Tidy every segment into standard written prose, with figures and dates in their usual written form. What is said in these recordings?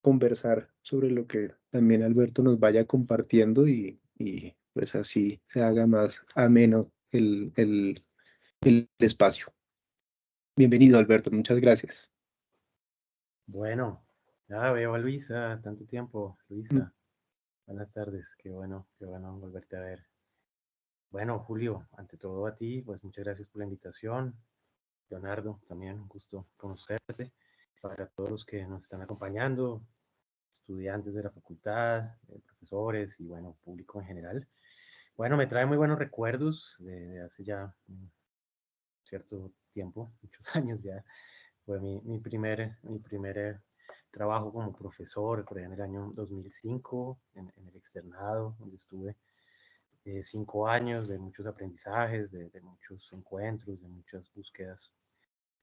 conversar sobre lo que también Alberto nos vaya compartiendo y pues así se haga más ameno el espacio. Bienvenido, Alberto, muchas gracias. Bueno, ya veo a Luisa, tanto tiempo, Mm, Luisa. Buenas tardes, qué bueno volverte a ver. Bueno, Julio, ante todo a ti, pues muchas gracias por la invitación. Leonardo, también un gusto conocerte. Para todos los que nos están acompañando, estudiantes de la facultad, profesores y bueno, público en general. Bueno, me trae muy buenos recuerdos de hace ya un cierto tiempo, muchos años ya. Fue mi primer trabajo como profesor por allá en el año 2005 en el externado, donde estuve 5 años de muchos aprendizajes, de muchos encuentros, de muchas búsquedas.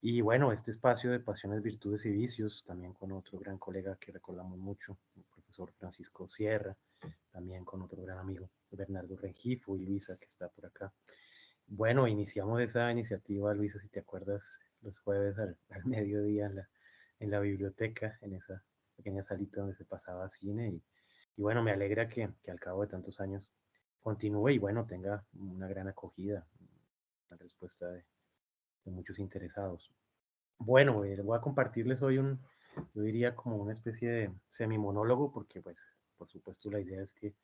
Y bueno, este espacio de pasiones, virtudes y vicios, también con otro gran colega que recordamos mucho, el profesor Francisco Sierra, también con otro gran amigo, Bernardo Rengifo y Luisa, que está por acá. Bueno, iniciamos esa iniciativa, Luisa, si te acuerdas, los jueves al mediodía en la biblioteca, en esa pequeña salita donde se pasaba cine. Y bueno, me alegra que al cabo de tantos años continúe y bueno, tenga una gran acogida, una respuesta de muchos interesados. Bueno, voy a compartirles hoy yo diría como una especie de semi-monólogo, porque pues, por supuesto, la idea es que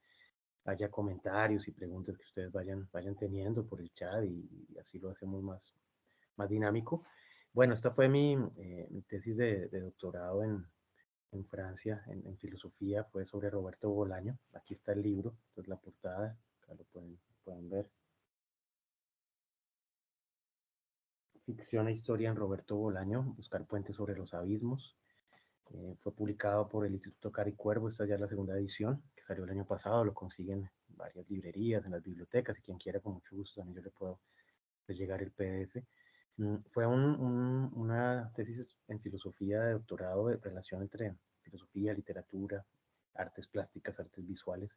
haya comentarios y preguntas que ustedes vayan teniendo por el chat y así lo hacemos más dinámico. Bueno, esta fue mi tesis de doctorado en Francia, en filosofía, fue sobre Roberto Bolaño. Aquí está el libro, esta es la portada, acá lo pueden ver. Ficción e historia en Roberto Bolaño, buscar puentes sobre los abismos. Fue publicado por el Instituto Cari Cuervo, esta ya es la segunda edición, que salió el año pasado, lo consiguen en varias librerías, en las bibliotecas, y quien quiera con mucho gusto también yo le puedo hacer llegar el PDF. Fue una tesis en filosofía de doctorado de relación entre filosofía, literatura, artes plásticas, artes visuales.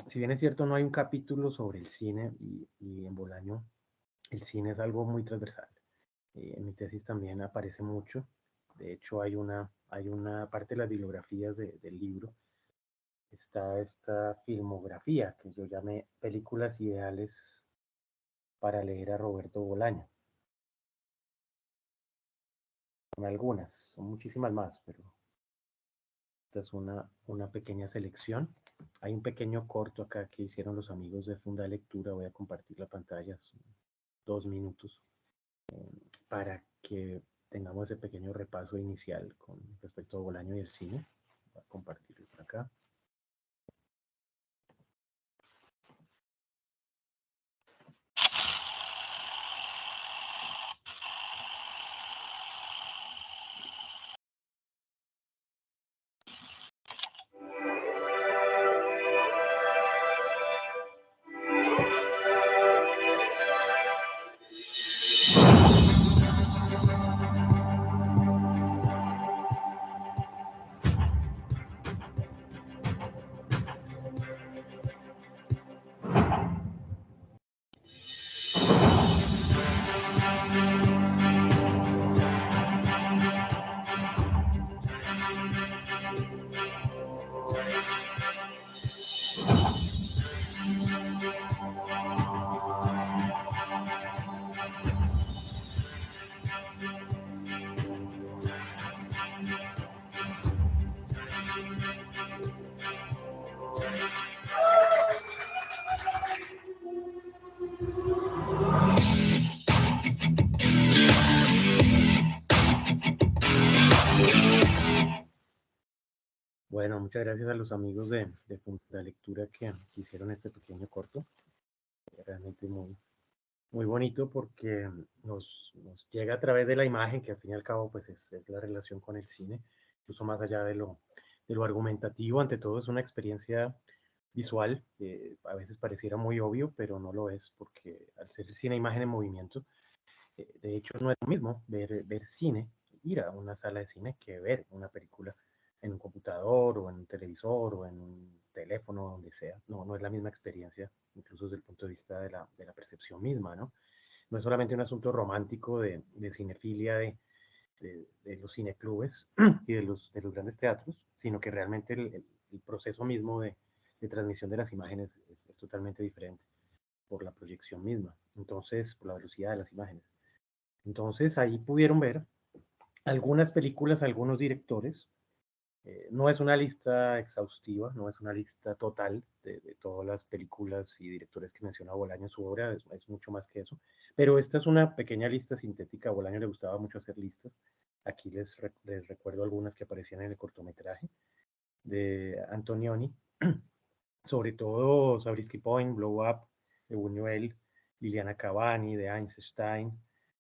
Si bien es cierto, no hay un capítulo sobre el cine y en Bolaño el cine es algo muy transversal. En mi tesis también aparece mucho. De hecho, hay una parte de las bibliografías del libro. Está esta filmografía que yo llamé Películas Ideales para leer a Roberto Bolaño. Son algunas, son muchísimas más, pero esta es una pequeña selección. Hay un pequeño corto acá que hicieron los amigos de Funda Lectura. Voy a compartir la pantalla, son 2 minutos, para que tengamos ese pequeño repaso inicial con respecto a Bolaño y el cine. Voy a compartirlo por acá. Bueno, muchas gracias a los amigos de Funda Lectura que hicieron este pequeño corto. Realmente muy bonito porque nos llega a través de la imagen, que al fin y al cabo pues es la relación con el cine, incluso más allá de lo argumentativo. Ante todo es una experiencia visual. A veces pareciera muy obvio, pero no lo es, porque al ser el cine imagen en movimiento, de hecho no es lo mismo ver cine, ir a una sala de cine, que ver una película en un computador o en un televisor o en un teléfono, donde sea. No es la misma experiencia, incluso desde el punto de vista de la percepción misma, ¿no? No es solamente un asunto romántico de cinefilia, de los cineclubes y de los grandes teatros, sino que realmente el proceso mismo de transmisión de las imágenes es totalmente diferente por la proyección misma, entonces por la velocidad de las imágenes. Entonces ahí pudieron ver algunas películas, algunos directores. No es una lista exhaustiva, no es una lista total de todas las películas y directores que menciona Bolaño en su obra, es mucho más que eso. Pero esta es una pequeña lista sintética. A Bolaño le gustaba mucho hacer listas. Aquí les recuerdo algunas que aparecían en el cortometraje de Antonioni, sobre todo Zabriskie Point, Blow Up, de Buñuel, Liliana Cavani, de Einstein,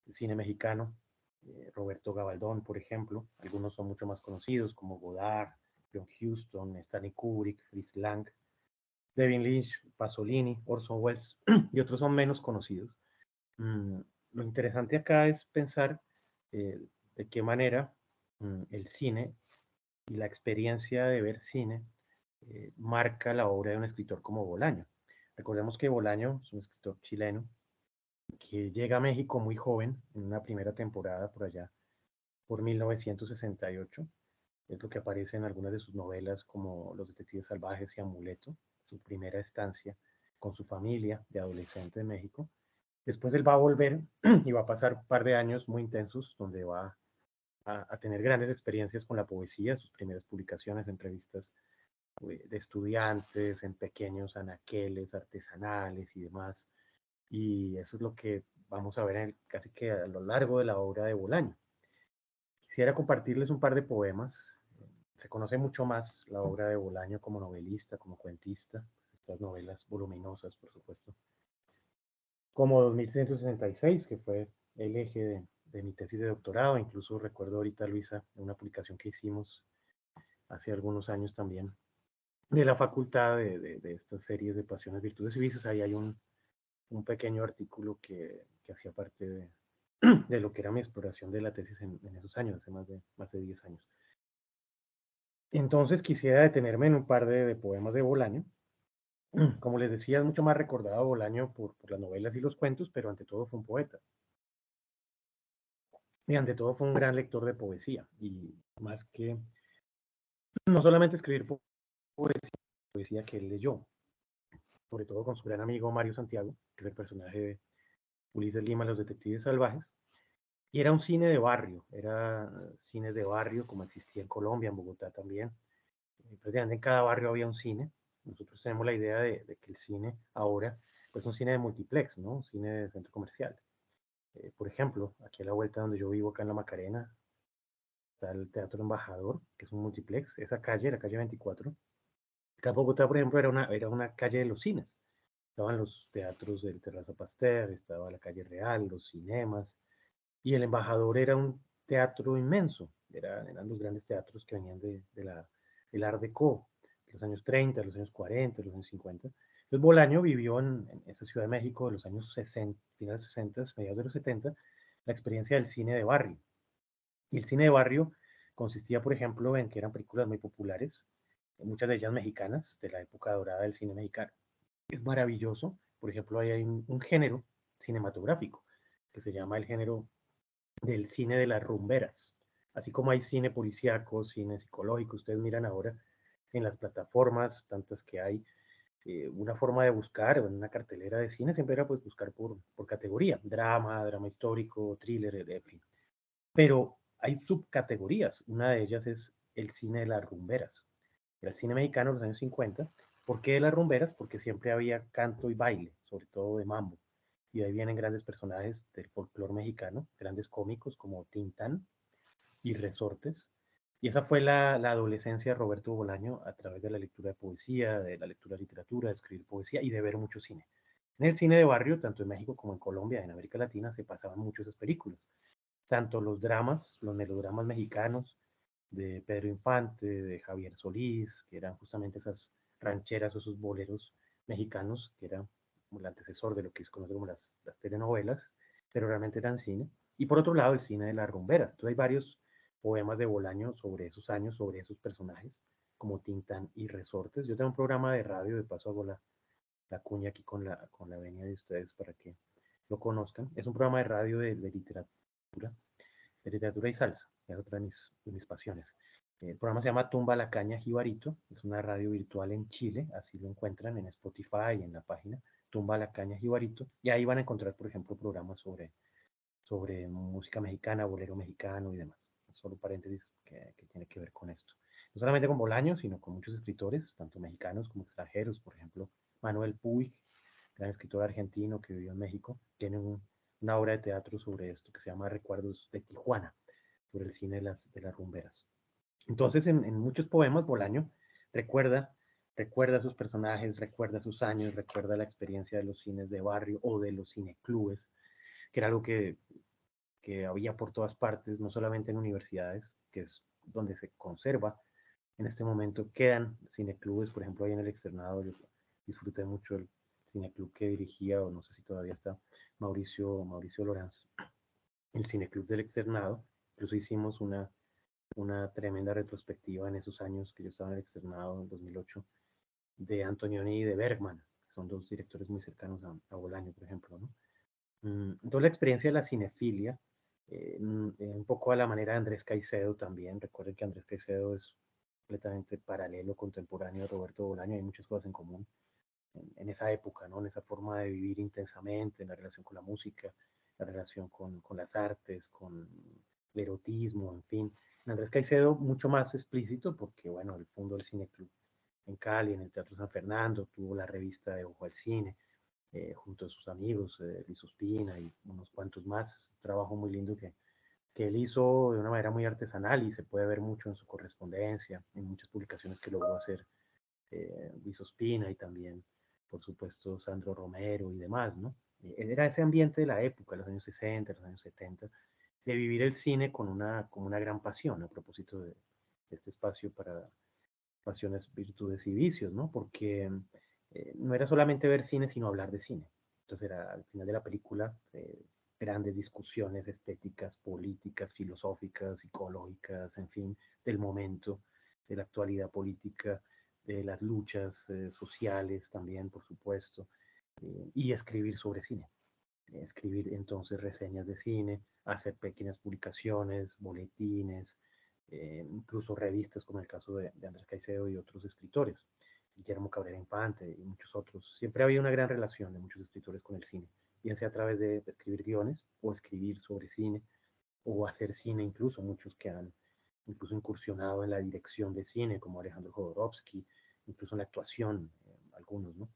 el cine mexicano, Roberto Gabaldón, por ejemplo. Algunos son mucho más conocidos, como Godard, John Huston, Stanley Kubrick, Fritz Lang, David Lynch, Pasolini, Orson Welles, y otros son menos conocidos. Lo interesante acá es pensar de qué manera el cine y la experiencia de ver cine marca la obra de un escritor como Bolaño. Recordemos que Bolaño es un escritor chileno que llega a México muy joven, en una primera temporada por allá, por 1968. Es lo que aparece en algunas de sus novelas como Los Detectives Salvajes y Amuleto, su primera estancia con su familia de adolescente en México. Después él va a volver y va a pasar un par de años muy intensos donde va a tener grandes experiencias con la poesía, sus primeras publicaciones en revistas de estudiantes, en pequeños anaqueles artesanales y demás. Y eso es lo que vamos a ver casi que a lo largo de la obra de Bolaño. Quisiera compartirles un par de poemas. Se conoce mucho más la obra de Bolaño como novelista, como cuentista, estas novelas voluminosas, por supuesto, como 2166, que fue el eje de mi tesis de doctorado. Incluso recuerdo ahorita, Luisa, una publicación que hicimos hace algunos años también, de la facultad de estas series de pasiones, virtudes y vicios. Ahí hay un pequeño artículo que hacía parte de lo que era mi exploración de la tesis en esos años, hace más de 10 años. Entonces quisiera detenerme en un par de poemas de Bolaño. Como les decía, es mucho más recordado Bolaño por las novelas y los cuentos, pero ante todo fue un poeta. Y ante todo fue un gran lector de poesía. Y más que, no solamente escribir poesía, poesía que él leyó, sobre todo con su gran amigo Mario Santiago, que es el personaje de Ulises Lima, Los Detectives Salvajes. Y era un cine de barrio, era cines de barrio como existía en Colombia, en Bogotá también. Prácticamente en cada barrio había un cine. Nosotros tenemos la idea de que el cine ahora pues, es un cine de multiplex, ¿no? Un cine de centro comercial. Por ejemplo, aquí a la vuelta donde yo vivo, acá en La Macarena, está el Teatro Embajador, que es un multiplex. Esa calle, la calle 24. Acá en Bogotá, por ejemplo, era una calle de los cines. Estaban los teatros del Terraza Pasteur, estaba la calle Real, los cinemas, y el Embajador era un teatro inmenso. Eran los grandes teatros que venían del Art Deco, de los años 30, de los años 40, de los años 50. Entonces Bolaño vivió en esa Ciudad de México de los años 60, finales de los 60, mediados de los 70, la experiencia del cine de barrio. Y el cine de barrio consistía, por ejemplo, en que eran películas muy populares, muchas de ellas mexicanas, de la época dorada del cine mexicano. Es maravilloso. Por ejemplo, hay un género cinematográfico que se llama el género del cine de las rumberas. Así como hay cine policíaco, cine psicológico, ustedes miran ahora en las plataformas, tantas que hay, una forma de buscar en una cartelera de cine siempre era pues buscar por categoría, drama, drama histórico, thriller, en fin. Pero hay subcategorías, una de ellas es el cine de las rumberas. Era el cine mexicano de los años 50. ¿Por qué de las rumberas? Porque siempre había canto y baile, sobre todo de mambo. Y de ahí vienen grandes personajes del folclore mexicano, grandes cómicos como Tintán y Resortes. Y esa fue la adolescencia de Roberto Bolaño a través de la lectura de poesía, de la lectura de literatura, de escribir poesía y de ver mucho cine. En el cine de barrio, tanto en México como en Colombia, en América Latina, se pasaban mucho esas películas. Tanto los dramas, los melodramas mexicanos de Pedro Infante, de Javier Solís, que eran justamente esas rancheras o esos boleros mexicanos, que eran como el antecesor de lo que se conoce como las telenovelas, pero realmente eran cine. Y por otro lado, el cine de las rumberas. Entonces hay varios poemas de Bolaño sobre esos años, sobre esos personajes, como Tintán y Resortes. Yo tengo un programa de radio, de paso hago la cuña aquí con la venia de ustedes para que lo conozcan. Es un programa de radio de literatura de literatura y salsa, que es otra de mis pasiones. El programa se llama Tumba la Caña Jibarito, es una radio virtual en Chile, así lo encuentran en Spotify, en la página Tumba la Caña Jibarito, y ahí van a encontrar, por ejemplo, programas sobre música mexicana, bolero mexicano y demás. Solo paréntesis que tiene que ver con esto. No solamente con Bolaño, sino con muchos escritores, tanto mexicanos como extranjeros, por ejemplo, Manuel Puig, gran escritor argentino que vivió en México, tiene una obra de teatro sobre esto que se llama Recuerdos de Tijuana, sobre el cine de las rumberas. Entonces, en muchos poemas, Bolaño recuerda, recuerda sus personajes, recuerda sus años, recuerda la experiencia de los cines de barrio o de los cineclubes, que era algo que había por todas partes, no solamente en universidades, que es donde se conserva. En este momento quedan cineclubes, por ejemplo, ahí en el externado, yo disfruté mucho el cineclub que dirigía, o no sé si todavía está, Mauricio Lorenz, el cineclub del externado. Incluso hicimos una tremenda retrospectiva en esos años que yo estaba en el externado, en 2008, de Antonioni y de Bergman, que son dos directores muy cercanos a Bolaño, por ejemplo, ¿no? Entonces la experiencia de la cinefilia, un poco a la manera de Andrés Caicedo también. Recuerden que Andrés Caicedo es completamente paralelo, contemporáneo de Roberto Bolaño, hay muchas cosas en común en esa época, ¿no? En esa forma de vivir intensamente, en la relación con la música, la relación con las artes, con el erotismo, en fin. En Andrés Caicedo mucho más explícito porque, bueno, él fundó el Cine Club en Cali, en el Teatro San Fernando, tuvo la revista de Ojo al Cine, junto a sus amigos, Luis Ospina y unos cuantos más. Un trabajo muy lindo que él hizo de una manera muy artesanal y se puede ver mucho en su correspondencia, en muchas publicaciones que logró hacer Luis Ospina y también, por supuesto, Sandro Romero y demás, ¿no? Era ese ambiente de la época, los años 60, los años 70, de vivir el cine como una gran pasión, a propósito de este espacio para pasiones, virtudes y vicios, ¿no? Porque no era solamente ver cine, sino hablar de cine. Entonces era al final de la película grandes discusiones estéticas, políticas, filosóficas, psicológicas, en fin, del momento, de la actualidad política, de las luchas sociales también, por supuesto, y escribir sobre cine. Escribir entonces reseñas de cine, hacer pequeñas publicaciones, boletines, incluso revistas como el caso de Andrés Caicedo y otros escritores, Guillermo Cabrera Infante y muchos otros. Siempre había una gran relación de muchos escritores con el cine, bien sea a través de escribir guiones o escribir sobre cine o hacer cine incluso, muchos que han incluso incursionado en la dirección de cine como Alejandro Jodorowsky, incluso en la actuación, algunos, ¿no?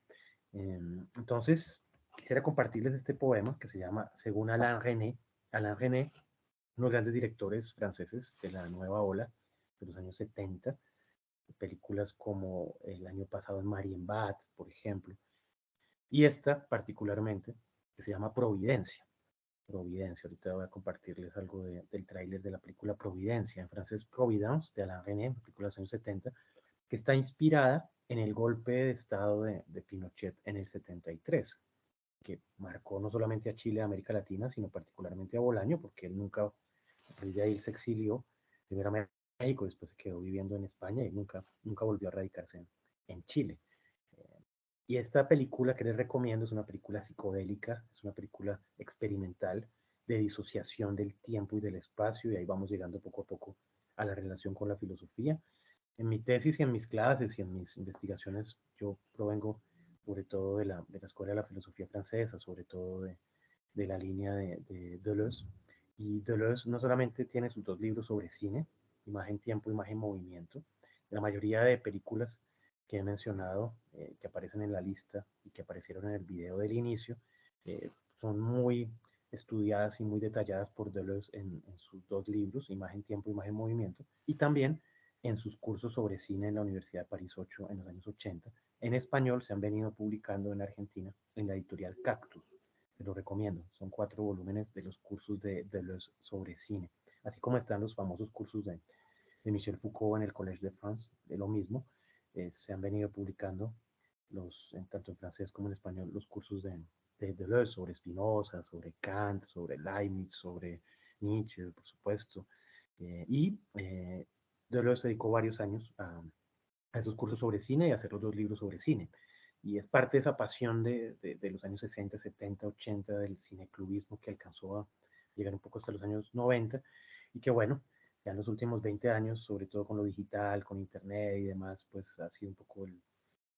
Entonces, quisiera compartirles este poema que se llama Según Alain René. Alain René, unos grandes directores franceses de la nueva ola de los años 70, películas como el año pasado en Marienbad, por ejemplo, y esta particularmente, que se llama Providencia. Providencia, ahorita voy a compartirles algo del tráiler de la película Providencia, en francés Providence, de Alain René, película de los años 70, que está inspirada en el golpe de Estado de Pinochet en el 73, que marcó no solamente a Chile, a América Latina, sino particularmente a Bolaño, porque él nunca, a partir de ahí se exilió, primero a México, después se quedó viviendo en España y nunca volvió a radicarse en Chile. Y esta película que les recomiendo es una película psicodélica, es una película experimental de disociación del tiempo y del espacio, y ahí vamos llegando poco a poco a la relación con la filosofía. En mi tesis y en mis clases y en mis investigaciones, yo provengo sobre todo de la Escuela de la Filosofía Francesa, sobre todo de la línea de Deleuze. Y Deleuze no solamente tiene sus dos libros sobre cine, Imagen, Tiempo, Imagen, Movimiento. La mayoría de películas que he mencionado, que aparecen en la lista y que aparecieron en el video del inicio, son muy estudiadas y muy detalladas por Deleuze en sus dos libros, Imagen, Tiempo, Imagen, Movimiento, y también en sus cursos sobre cine en la Universidad de París 8 en los años 80. En español se han venido publicando en Argentina en la editorial Cactus. Se lo recomiendo. Son 4 volúmenes de los cursos de Deleuze sobre cine, así como están los famosos cursos de Michel Foucault en el Collège de France, de lo mismo. Se han venido publicando tanto en francés como en español los cursos de Deleuze sobre Spinoza, sobre Kant, sobre Leibniz, sobre Nietzsche, por supuesto. Deleuze se dedicó varios años a esos cursos sobre cine y a hacer los dos libros sobre cine. Y es parte de esa pasión de los años 60, 70, 80 del cineclubismo que alcanzó a llegar un poco hasta los años 90 y que bueno, ya en los últimos 20 años, sobre todo con lo digital, con internet y demás, pues ha sido un poco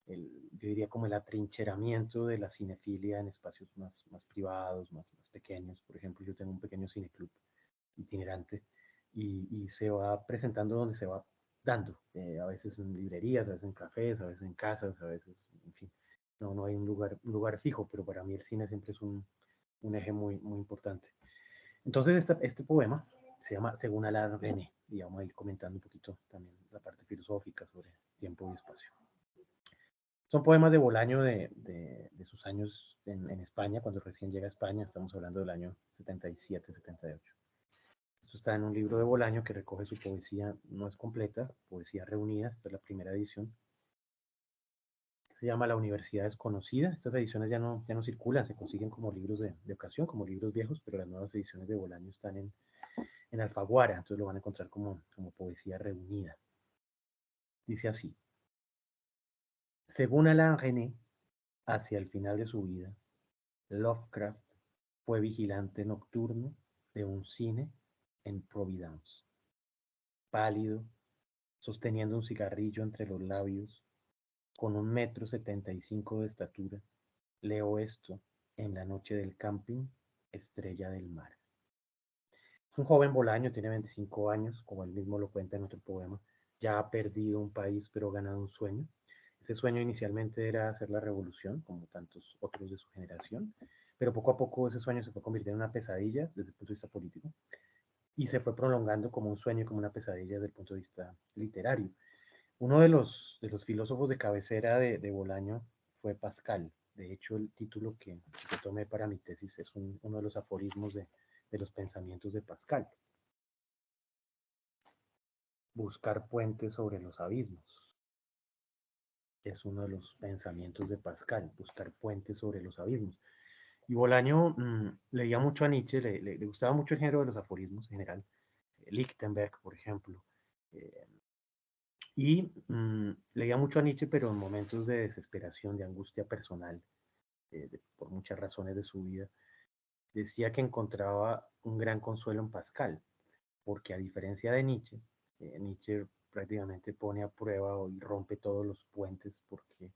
yo diría como el atrincheramiento de la cinefilia en espacios más privados, más pequeños. Por ejemplo, yo tengo un pequeño cineclub itinerante y se va presentando donde se va dando, a veces en librerías, a veces en cafés, a veces en casas, a veces, en fin, no hay un lugar fijo, pero para mí el cine siempre es un eje muy importante. Entonces, este poema se llama Según Alain René, y vamos a ir comentando un poquito también la parte filosófica sobre tiempo y espacio. Son poemas de Bolaño de sus años en España, cuando recién llega a España, estamos hablando del año 77, 78. Esto está en un libro de Bolaño que recoge su poesía, no es completa, poesía reunida, esta es la primera edición. Se llama La Universidad Desconocida. Estas ediciones ya no circulan, se consiguen como libros de ocasión, como libros viejos, pero las nuevas ediciones de Bolaño están en Alfaguara, entonces lo van a encontrar como poesía reunida. Dice así: según Alain René, hacia el final de su vida, Lovecraft fue vigilante nocturno de un cine en Providence. Pálido, sosteniendo un cigarrillo entre los labios, con 1,75 m de estatura, leo esto en la noche del camping, Estrella del Mar. Es un joven Bolaño, tiene 25 años, como él mismo lo cuenta en otro poema. Ya ha perdido un país, pero ha ganado un sueño. Ese sueño inicialmente era hacer la revolución, como tantos otros de su generación, pero poco a poco ese sueño se fue convirtiendo en una pesadilla desde el punto de vista político y se fue prolongando como un sueño, como una pesadilla desde el punto de vista literario. Uno de los filósofos de cabecera de Bolaño fue Pascal. De hecho, el título que yo tomé para mi tesis es uno de los aforismos de los pensamientos de Pascal. Buscar puentes sobre los abismos. Es uno de los pensamientos de Pascal, buscar puentes sobre los abismos. Y Bolaño leía mucho a Nietzsche, le gustaba mucho el género de los aforismos en general. Lichtenberg, por ejemplo. Eh, y leía mucho a Nietzsche, pero en momentos de desesperación, de angustia personal, por muchas razones de su vida, decía que encontraba un gran consuelo en Pascal, porque a diferencia de Nietzsche, Nietzsche prácticamente pone a prueba y rompe todos los puentes, porque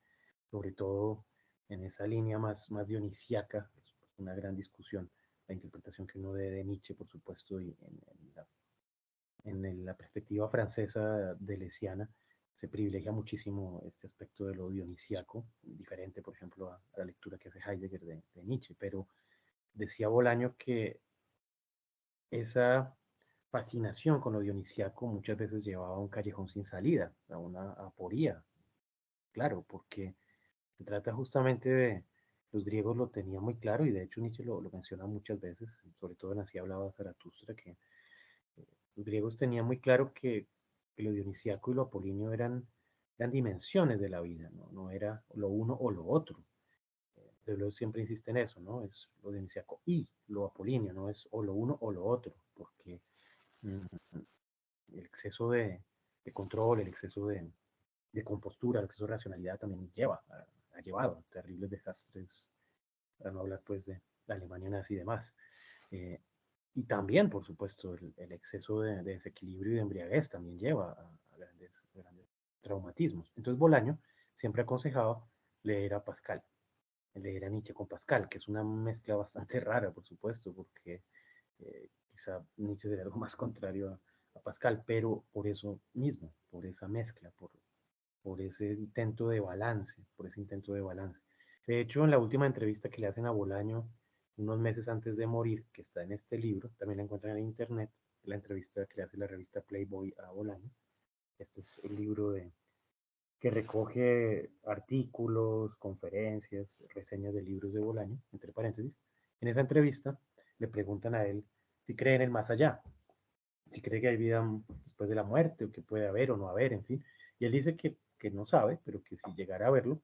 sobre todo en esa línea más dionisíaca, es una gran discusión, la interpretación que uno dé de Nietzsche, por supuesto, y en la perspectiva francesa deleuziana, se privilegia muchísimo este aspecto de lo dionisíaco, diferente, por ejemplo, a la lectura que hace Heidegger de Nietzsche, pero decía Bolaño que esa fascinación con lo dionisíaco muchas veces llevaba a un callejón sin salida, a una aporía, claro, porque se trata justamente de, los griegos lo tenían muy claro y de hecho Nietzsche lo menciona muchas veces, sobre todo en Así hablaba Zaratustra, que los griegos tenían muy claro que lo dionisíaco y lo apolíneo eran dimensiones de la vida, no era lo uno o lo otro. Deleuze siempre insiste en eso, ¿no? Es lo dionisíaco y lo apolíneo, no es o lo uno o lo otro, porque mm, el exceso de control, el exceso de compostura, el exceso de racionalidad también ha llevado a terribles desastres, para no hablar pues de la Alemania nazi y demás. Eh, y también, por supuesto, el exceso de desequilibrio y de embriaguez también lleva a grandes traumatismos. Entonces Bolaño siempre aconsejaba leer a Pascal, leer a Nietzsche con Pascal, que es una mezcla bastante rara, por supuesto, porque quizá Nietzsche sería algo más contrario a Pascal, pero por eso mismo, por esa mezcla, por ese intento de balance, por ese intento de balance. De hecho, en la última entrevista que le hacen a Bolaño, unos meses antes de morir, que está en este libro, también la encuentran en internet, la entrevista que le hace la revista Playboy a Bolaño. Este es el libro que recoge artículos, conferencias, reseñas de libros de Bolaño, entre paréntesis. En esa entrevista le preguntan a él si cree en el más allá, si cree que hay vida después de la muerte, o que puede haber o no haber, en fin. Y él dice que no sabe, pero que si llegara a verlo,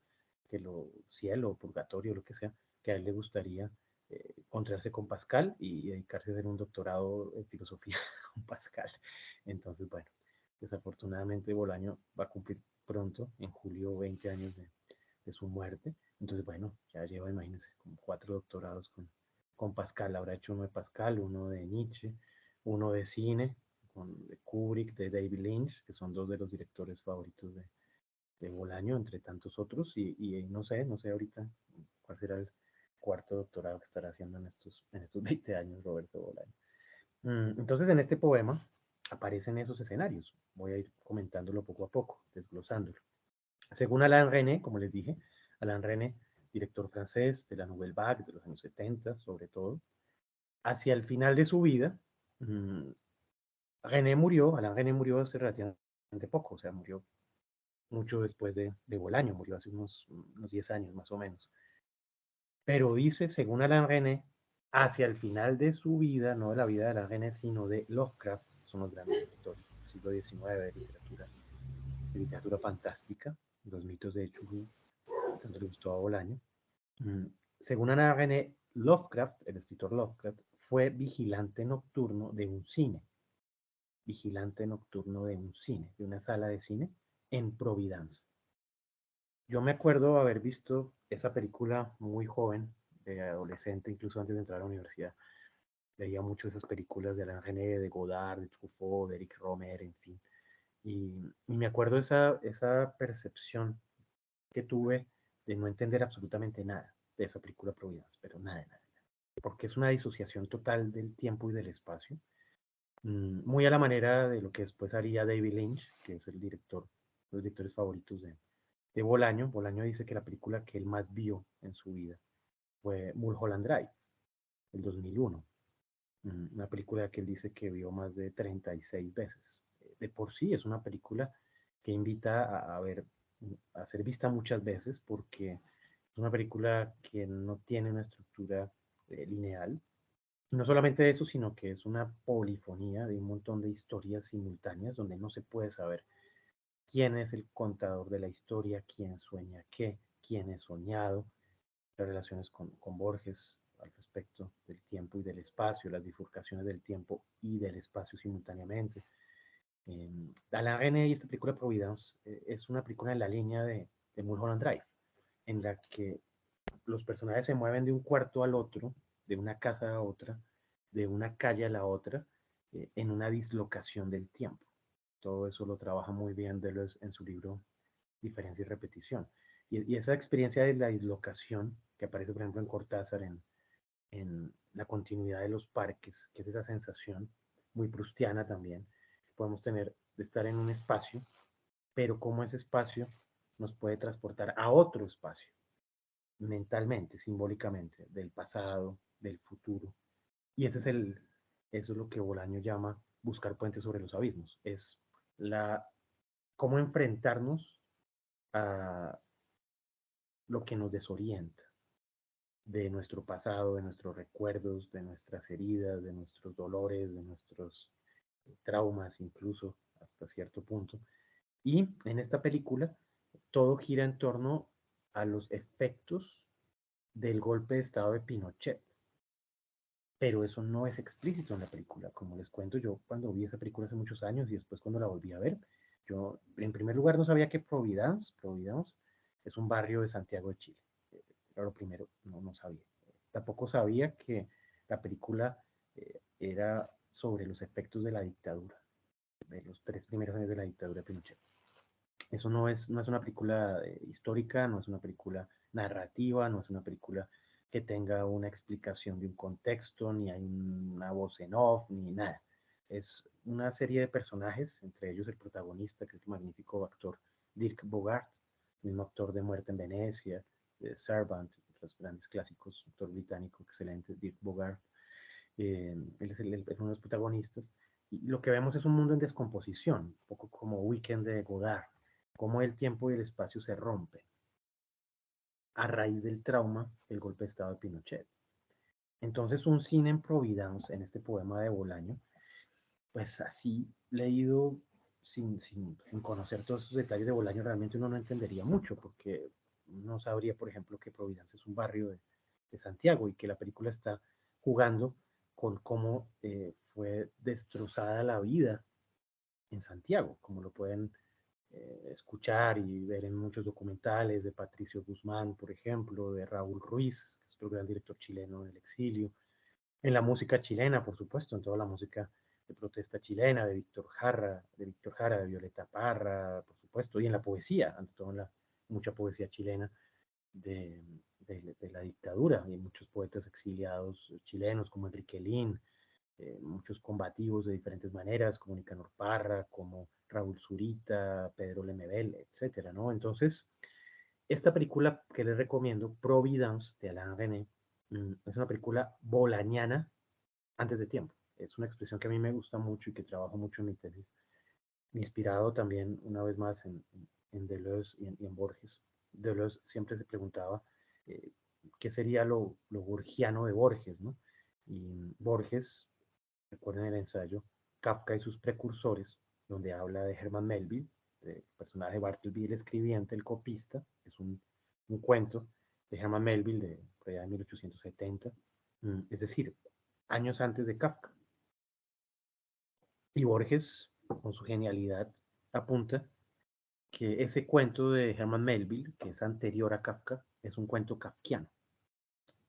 que lo cielo, purgatorio, lo que sea, que a él le gustaría encontrarse con Pascal y dedicarse a hacer un doctorado en filosofía con Pascal. Entonces, bueno, desafortunadamente Bolaño va a cumplir pronto, en julio, 20 años de su muerte. Entonces, bueno, ya lleva, imagínense, como 4 doctorados con Pascal. Habrá hecho uno de Pascal, uno de Nietzsche, uno de cine, de Kubrick, de David Lynch, que son dos de los directores favoritos de Bolaño, entre tantos otros, y no sé ahorita cuál será el cuarto doctorado que estará haciendo en estos 20 años Roberto Bolaño. Entonces, en este poema aparecen esos escenarios. Voy a ir comentándolo poco a poco, desglosándolo. Según Alain René, como les dije, Alain René, director francés de la Nouvelle Vague de los años 70, sobre todo, hacia el final de su vida, Alain René murió hace relativamente poco, o sea, murió mucho después de Bolaño, murió hace unos 10 años más o menos. Pero dice, según Alain René, hacia el final de su vida, no de la vida de Alain René, sino de Lovecraft, son los grandes escritores del siglo XIX de literatura fantástica, los mitos de Cthulhu, tanto le gustó a Bolaño. Mm, Según Alain René, Lovecraft, el escritor Lovecraft, fue vigilante nocturno de un cine, de una sala de cine en Providence. Yo me acuerdo haber visto esa película muy joven, de adolescente, incluso antes de entrar a la universidad. Veía mucho esas películas de Alain René, de Godard, de Truffaut, de Eric Romer, en fin. Y me acuerdo esa percepción que tuve de no entender absolutamente nada de esa película Providence, pero nada, nada, porque es una disociación total del tiempo y del espacio, muy a la manera de lo que después haría David Lynch, que es el director, los directores favoritos de Bolaño. Bolaño dice que la película que él más vio en su vida fue Mulholland Drive, el 2001, una película que él dice que vio más de 36 veces. De por sí es una película que invita a ser vista muchas veces porque es una película que no tiene una estructura lineal. No solamente eso, sino que es una polifonía de un montón de historias simultáneas donde no se puede saber quién es el contador de la historia, quién sueña qué, quién es soñado, las relaciones con Borges al respecto del tiempo y del espacio, las bifurcaciones del tiempo y del espacio simultáneamente. Alain René y esta película Providence es una película en la línea de Mulholland Drive, en la que los personajes se mueven de un cuarto al otro, de una casa a otra, de una calle a la otra, en una dislocación del tiempo. Todo eso lo trabaja muy bien Deleuze en su libro Diferencia y Repetición. Y esa experiencia de la dislocación, que aparece por ejemplo en Cortázar, en la continuidad de los parques, que es esa sensación muy prustiana también, podemos tener de estar en un espacio, pero cómo ese espacio nos puede transportar a otro espacio, mentalmente, simbólicamente, del pasado, del futuro. Y eso es lo que Bolaño llama buscar puentes sobre los abismos. Es la, cómo enfrentarnos a lo que nos desorienta de nuestro pasado, de nuestros recuerdos, de nuestras heridas, de nuestros dolores, de nuestros traumas incluso hasta cierto punto. Y en esta película todo gira en torno a los efectos del golpe de estado de Pinochet. Pero eso no es explícito en la película. Como les cuento, yo cuando vi esa película hace muchos años y después cuando la volví a ver, yo en primer lugar no sabía que Providence es un barrio de Santiago de Chile. Era lo primero, no sabía. Tampoco sabía que la película era sobre los efectos de la dictadura, de los 3 primeros años de la dictadura de Pinochet. Eso no es una película histórica, no es una película narrativa, no es una película que tenga una explicación de un contexto, ni hay una voz en off, ni nada. Es una serie de personajes, entre ellos el protagonista, que es el magnífico actor Dirk Bogarde, mismo actor de Muerte en Venecia, de Servant, los grandes clásicos, actor británico excelente, Dirk Bogarde. Él es uno de los protagonistas. Y lo que vemos es un mundo en descomposición, un poco como Weekend de Godard, cómo el tiempo y el espacio se rompen a raíz del trauma del golpe de estado de Pinochet. Entonces, un cine en Providence, en este poema de Bolaño, pues así leído sin conocer todos esos detalles de Bolaño, realmente uno no entendería mucho, porque no sabría, por ejemplo, que Providence es un barrio de Santiago y que la película está jugando con cómo fue destrozada la vida en Santiago, como lo pueden escuchar y ver en muchos documentales de Patricio Guzmán, por ejemplo, de Raúl Ruiz, que es otro gran director chileno del exilio, en la música chilena, por supuesto, en toda la música de protesta chilena, de Víctor Jara, de Violeta Parra, por supuesto, y en la poesía, ante todo en la mucha poesía chilena de, de la dictadura. Hay muchos poetas exiliados chilenos como Enrique Lin, muchos combativos de diferentes maneras, como Nicanor Parra, como Raúl Zurita, Pedro Lemebel, etcétera, ¿no? Entonces, esta película que les recomiendo, Providence, de Alain René, es una película bolañana antes de tiempo. Es una expresión que a mí me gusta mucho y que trabajo mucho en mi tesis, inspirado también una vez más en Deleuze y en Borges. Deleuze siempre se preguntaba eh, qué sería lo borgiano de Borges, ¿no? Y Borges, recuerden el ensayo Kafka y sus precursores, donde habla de Herman Melville, el personaje Bartleby, el escribiente, el copista, es un cuento de Herman Melville de allá de 1870, es decir, años antes de Kafka. Y Borges, con su genialidad, apunta que ese cuento de Herman Melville, que es anterior a Kafka, es un cuento kafkiano,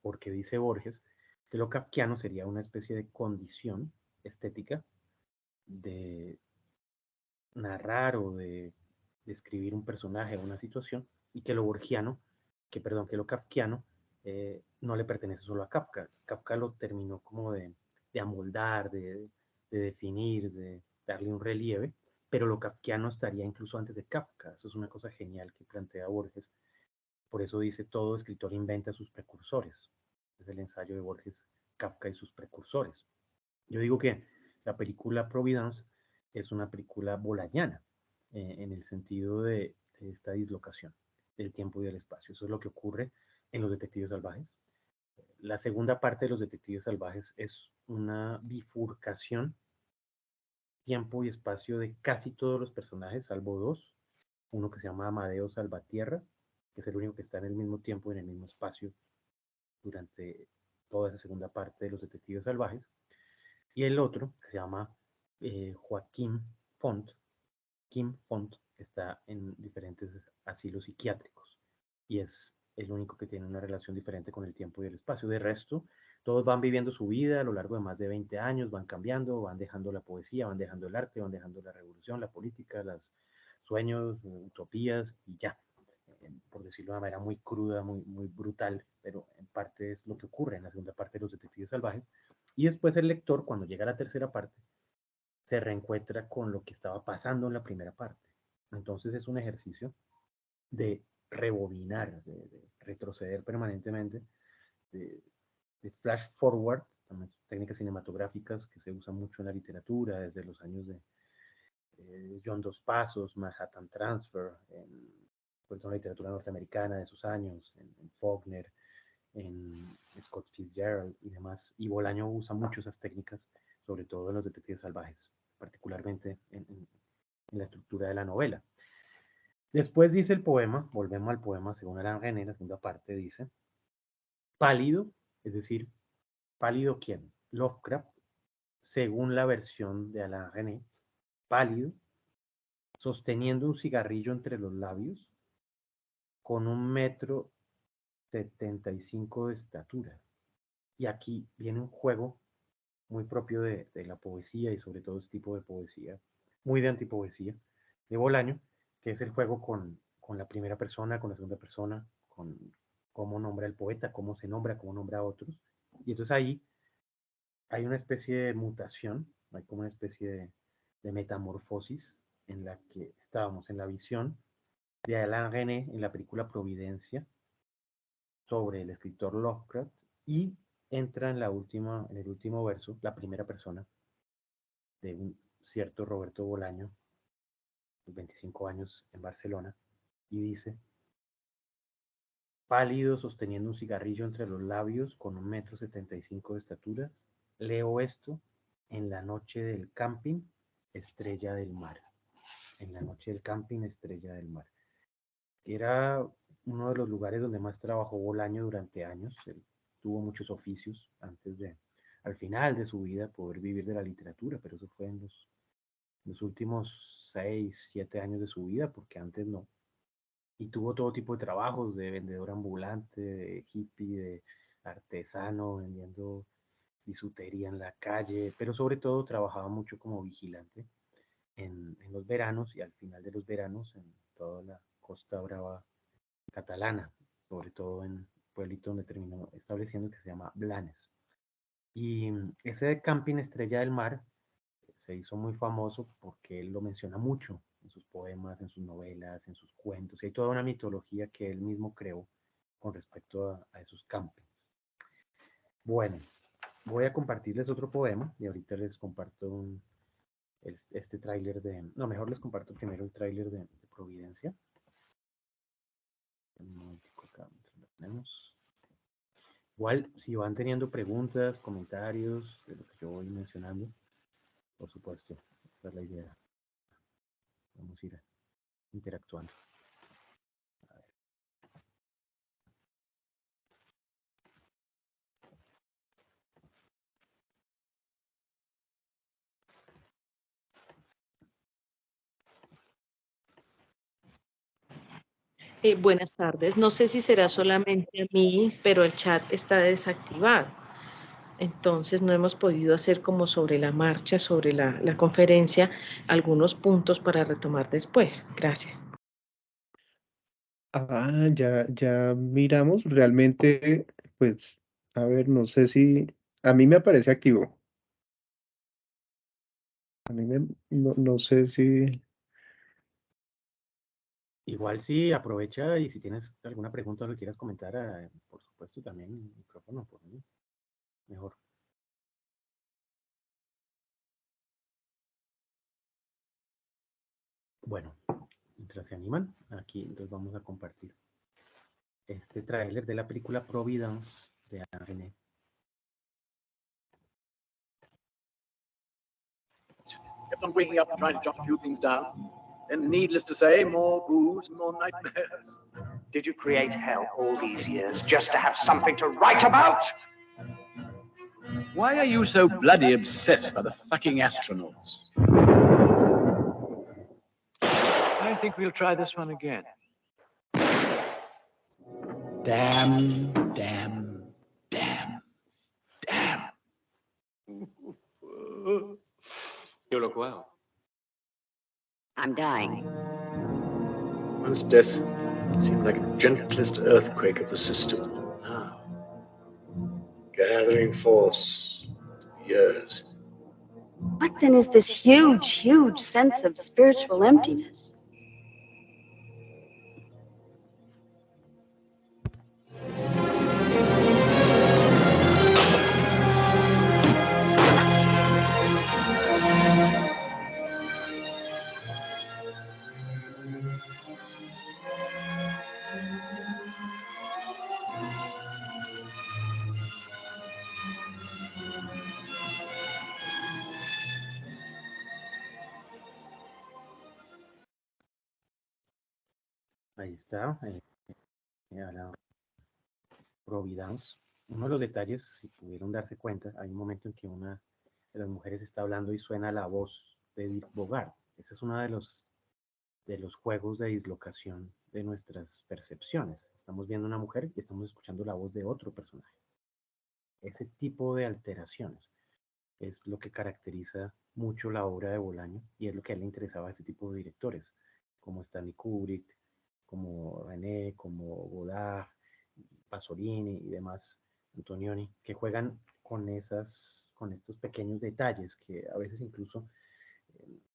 porque dice Borges que lo kafkiano sería una especie de condición estética de narrar o de describir un personaje o una situación, y que lo borgiano, que lo kafkiano, no le pertenece solo a Kafka. Kafka lo terminó como de amoldar, de definir, de darle un relieve, pero lo kafkiano estaría incluso antes de Kafka. Eso es una cosa genial que plantea Borges. Por eso dice, todo escritor inventa sus precursores. Es el ensayo de Borges, Kafka y sus precursores. Yo digo que la película Providence es una película bolañana, en el sentido de esta dislocación del tiempo y del espacio. Eso es lo que ocurre en Los Detectives Salvajes. La segunda parte de Los Detectives Salvajes es una bifurcación, tiempo y espacio de casi todos los personajes, salvo dos. Uno que se llama Amadeo Salvatierra, que es el único que está en el mismo tiempo y en el mismo espacio durante toda esa segunda parte de Los Detectives Salvajes. Y el otro, que se llama Joaquín Font, Kim Font, está en diferentes asilos psiquiátricos y es el único que tiene una relación diferente con el tiempo y el espacio. De resto, todos van viviendo su vida a lo largo de más de 20 años, van cambiando, van dejando la poesía, van dejando el arte, van dejando la revolución, la política, los sueños, utopías y ya. Por decirlo de una manera muy cruda, muy brutal, pero en parte es lo que ocurre en la segunda parte de Los Detectives Salvajes. Y después el lector, cuando llega a la tercera parte, se reencuentra con lo que estaba pasando en la primera parte. Entonces es un ejercicio de rebobinar, de retroceder permanentemente, de, de flash forward, también técnicas cinematográficas que se usan mucho en la literatura desde los años de John Dos Passos, Manhattan Transfer, en la literatura norteamericana de esos años, en Faulkner, en Scott Fitzgerald y demás. Y Bolaño usa mucho esas técnicas, sobre todo en Los Detectives Salvajes, particularmente en la estructura de la novela. Después dice el poema, volvemos al poema según Alain René, la segunda parte dice, pálido, es decir, pálido quién, Lovecraft, según la versión de Alain René, pálido, sosteniendo un cigarrillo entre los labios, con 1,75 m de estatura. Y aquí viene un juego muy propio de la poesía y sobre todo este tipo de poesía, muy de antipoesía, de Bolaño, que es el juego con la primera persona, con la segunda persona, con cómo nombra el poeta, cómo se nombra, cómo nombra a otros. Y entonces ahí hay una especie de mutación, hay como una especie de metamorfosis en la que estábamos en la visión de Alain René en la película Providencia sobre el escritor Lovecraft y entra en el último verso, la primera persona de un cierto Roberto Bolaño, 25 años en Barcelona, y dice, pálido, sosteniendo un cigarrillo entre los labios, con 1,75 m de estatura, leo esto en la noche del camping, estrella del mar. En la noche del camping, estrella del mar. Era uno de los lugares donde más trabajó Bolaño durante años. Él tuvo muchos oficios antes de, al final de su vida, poder vivir de la literatura, pero eso fue en los últimos 6, 7 años de su vida, porque antes no. Y tuvo todo tipo de trabajos, de vendedor ambulante, de hippie, de artesano, vendiendo bisutería en la calle, pero sobre todo trabajaba mucho como vigilante en los veranos y al final de los veranos en toda la Costa Brava catalana, sobre todo en un pueblito donde terminó estableciendo que se llama Blanes. Y ese camping Estrella del Mar se hizo muy famoso porque él lo menciona mucho en sus poemas, en sus novelas, en sus cuentos, y hay toda una mitología que él mismo creó con respecto a esos campings. Bueno, voy a compartirles otro poema y ahorita les comparto este tráiler de... No, mejor les comparto primero el tráiler de Providencia. Un momentico acá, lo tenemos. Igual, si van teniendo preguntas, comentarios de lo que yo voy mencionando, por supuesto, esa es la idea. Vamos a ir interactuando. Buenas tardes. No sé si será solamente a mí, pero el chat está desactivado. Entonces no hemos podido hacer como sobre la marcha, sobre la conferencia, algunos puntos para retomar después. Gracias. Ya miramos. Realmente, pues, a ver, no sé si a mí me aparece activo. No sé si. Igual sí, aprovecha y si tienes alguna pregunta o lo quieras comentar, por supuesto también el micrófono por mí. Mejor. Bueno, mientras se animan, aquí entonces vamos a compartir este tráiler de la película Providence de Alain René. Kept on waking up and trying to jot a few things down. And needless to say, more booze, more nightmares. Did you create hell all these years just to have something to write about? Why are you so bloody obsessed by the fucking astronauts? I think we'll try this one again. Damn, damn, damn, damn. You look well. I'm dying. Once death seemed like the gentlest earthquake of the system. Now, gathering force, years. What then is this huge, huge sense of spiritual emptiness? Ahí está, Alain Providence. Uno de los detalles, si pudieron darse cuenta, hay un momento en que una de las mujeres está hablando y suena la voz de Edith Bogart. Ese es uno de los juegos de dislocación de nuestras percepciones. Estamos viendo una mujer y estamos escuchando la voz de otro personaje. Ese tipo de alteraciones es lo que caracteriza mucho la obra de Bolaño y es lo que a él le interesaba a este tipo de directores, como Stanley Kubrick, como René, como Godard, Pasolini y demás, Antonioni, que juegan con estos pequeños detalles que a veces incluso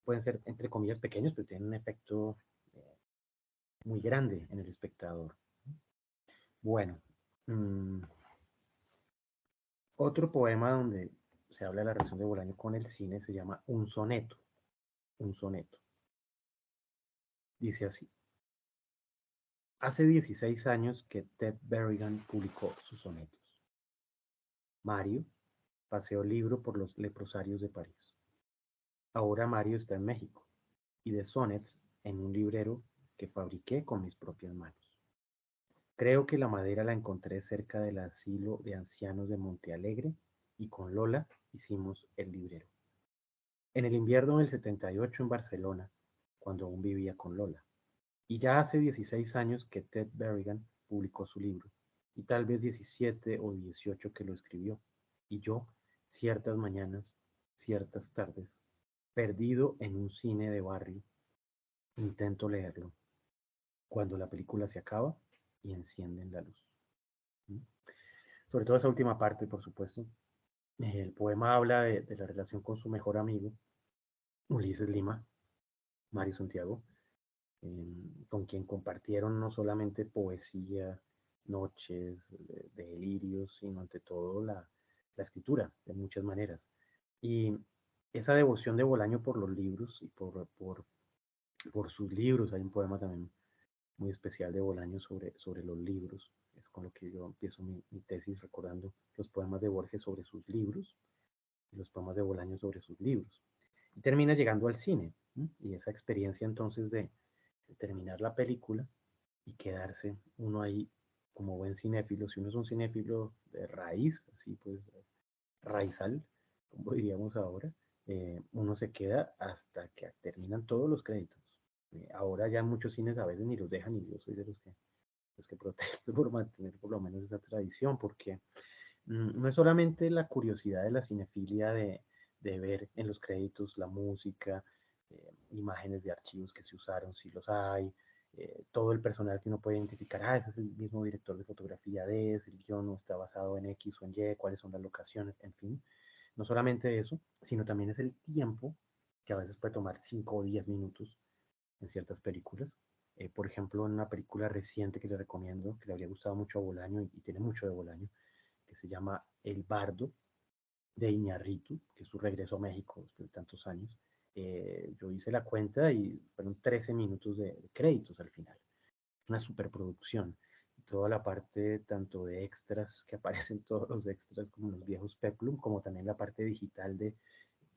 pueden ser entre comillas pequeños, pero tienen un efecto muy grande en el espectador. Bueno, otro poema donde se habla de la relación de Bolaño con el cine se llama Un soneto. Un soneto. Dice así. Hace 16 años que Ted Berrigan publicó sus sonetos. Mario paseó el libro por los leprosarios de París. Ahora Mario está en México y de sonnets en un librero que fabriqué con mis propias manos. Creo que la madera la encontré cerca del asilo de ancianos de Montealegre y con Lola hicimos el librero. En el invierno del 78 en Barcelona, cuando aún vivía con Lola. Y ya hace 16 años que Ted Berrigan publicó su libro, y tal vez 17 o 18 que lo escribió, y yo ciertas mañanas, ciertas tardes, perdido en un cine de barrio, intento leerlo, cuando la película se acaba y encienden la luz. ¿Mm? Sobre todo esa última parte, por supuesto. El poema habla de la relación con su mejor amigo, Ulises Lima, Mario Santiago, con quien compartieron no solamente poesía, noches de delirios, sino ante todo la escritura de muchas maneras. Y esa devoción de Bolaño por los libros y por sus libros, hay un poema también muy especial de Bolaño sobre los libros, es con lo que yo empiezo mi tesis recordando los poemas de Borges sobre sus libros y los poemas de Bolaño sobre sus libros. Y termina llegando al cine, ¿sí? Y esa experiencia entonces de terminar la película y quedarse uno ahí como buen cinéfilo, si uno es un cinéfilo de raíz, así pues raizal, como diríamos ahora, uno se queda hasta que terminan todos los créditos. Ahora ya muchos cines a veces ni los dejan y yo soy de los que protesto por mantener por lo menos esa tradición, porque no es solamente la curiosidad de la cinefilia de ver en los créditos la música, imágenes de archivos que se usaron, si los hay, todo el personal que uno puede identificar, ese es el mismo director de fotografía de ese, el guión no está basado en X o en Y, cuáles son las locaciones, en fin. No solamente eso, sino también es el tiempo que a veces puede tomar 5 o 10 minutos en ciertas películas. Por ejemplo, en una película reciente que le recomiendo, que le habría gustado mucho a Bolaño y tiene mucho de Bolaño, que se llama El Bardo, de Iñárritu, que es su regreso a México después de tantos años. Yo hice la cuenta y fueron 13 minutos de créditos al final. Una superproducción. Toda la parte tanto de extras, que aparecen todos los extras como los viejos Peplum, como también la parte digital de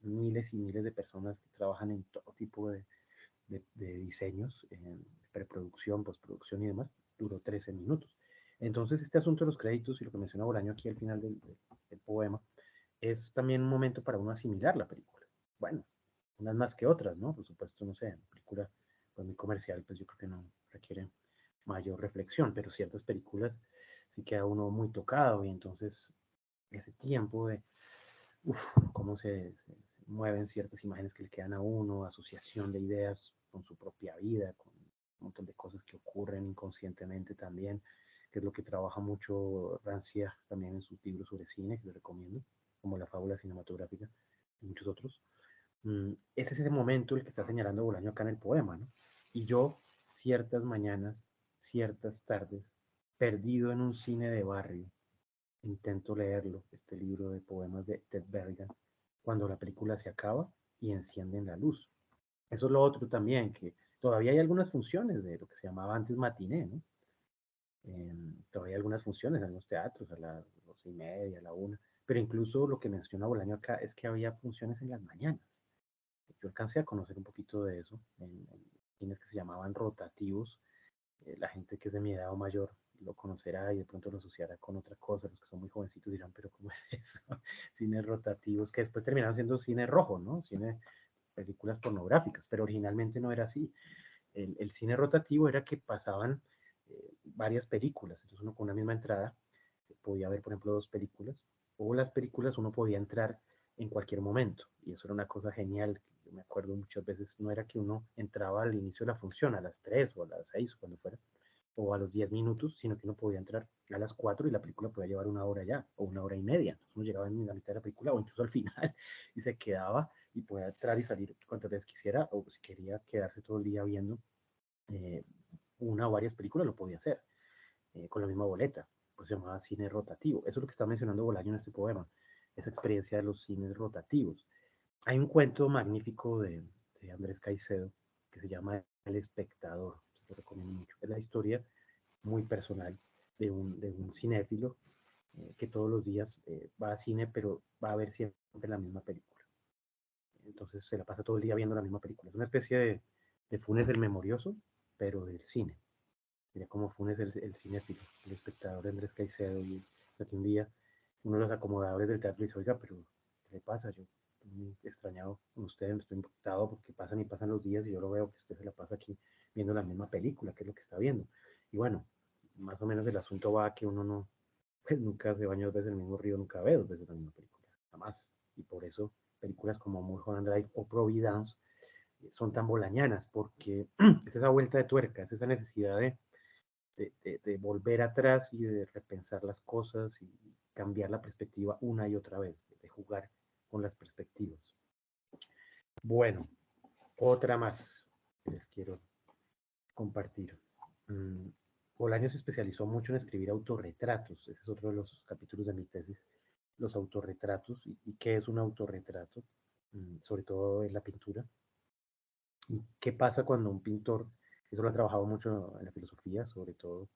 miles y miles de personas que trabajan en todo tipo de diseños, en preproducción, postproducción y demás, duró 13 minutos. Entonces, este asunto de los créditos y lo que menciona Bolaño aquí al final del poema, es también un momento para uno asimilar la película. Bueno, unas más que otras, ¿no? Por supuesto, no sé, una película pues, muy comercial, pues yo creo que no requiere mayor reflexión, pero ciertas películas sí queda uno muy tocado y entonces ese tiempo de uf, cómo se mueven ciertas imágenes que le quedan a uno, asociación de ideas con su propia vida, con un montón de cosas que ocurren inconscientemente también, que es lo que trabaja mucho Rancia también en sus libros sobre cine, que le recomiendo, como La fábula cinematográfica y muchos otros. Ese es ese momento el que está señalando Bolaño acá en el poema, ¿no? Y yo, ciertas mañanas, ciertas tardes, perdido en un cine de barrio, intento leerlo, este libro de poemas de Ted Berrigan, cuando la película se acaba y encienden la luz. Eso es lo otro también, que todavía hay algunas funciones de lo que se llamaba antes matiné, ¿no? Todavía hay algunas funciones en los teatros, a las 12:30, a la 1, pero incluso lo que menciona Bolaño acá es que había funciones en las mañanas. Yo alcancé a conocer un poquito de eso en cines que se llamaban rotativos. La gente que es de mi edad o mayor lo conocerá y de pronto lo asociará con otra cosa. Los que son muy jovencitos dirán, pero ¿cómo es eso? Cines rotativos que después terminaron siendo cine rojo, ¿no? Cine, películas pornográficas, pero originalmente no era así. El cine rotativo era que pasaban varias películas, entonces uno con una misma entrada podía ver, por ejemplo, 2 películas, o las películas uno podía entrar en cualquier momento, y eso era una cosa genial. Yo me acuerdo muchas veces, no era que uno entraba al inicio de la función, a las 3 o a las 6, cuando fuera, o a los 10 minutos, sino que uno podía entrar a las 4 y la película podía llevar 1 hora ya, o 1 hora y media. Entonces uno llegaba en la mitad de la película o incluso al final y se quedaba y podía entrar y salir cuantas veces quisiera, o si quería quedarse todo el día viendo eh, una o varias películas, lo podía hacer con la misma boleta, pues se llamaba cine rotativo. Eso es lo que está mencionando Bolaño en este poema, esa experiencia de los cines rotativos. Hay un cuento magnífico de Andrés Caicedo que se llama El espectador, se lo recomiendo mucho. Es la historia muy personal de un cinéfilo que todos los días va a cine, pero va a ver siempre la misma película. Entonces se la pasa todo el día viendo la misma película. Es una especie de Funes el Memorioso, pero del cine. Mira cómo Funes el cinéfilo, el espectador de Andrés Caicedo, y hasta que un día uno de los acomodadores del teatro dice, oiga, pero ¿qué le pasa? Yo estoy muy extrañado con usted, me estoy impactado porque pasan y pasan los días y yo lo veo que usted se la pasa aquí viendo la misma película, que es lo que está viendo. Y bueno, más o menos el asunto va a que uno no, pues nunca se baña 2 veces en el mismo río, nunca ve 2 veces la misma película. jamás. Y por eso películas como Mulholland Drive o Providence son tan bolañanas, porque es esa vuelta de tuerca, es esa necesidad de volver atrás y de repensar las cosas y cambiar la perspectiva una y otra vez, de jugar con las perspectivas. Bueno, otra más que les quiero compartir. Bolaño se especializó mucho en escribir autorretratos. Ese es otro de los capítulos de mi tesis, los autorretratos. ¿Y qué es un autorretrato? Sobre todo en la pintura. ¿Y qué pasa cuando un pintor, eso lo ha trabajado mucho en la filosofía, sobre todo,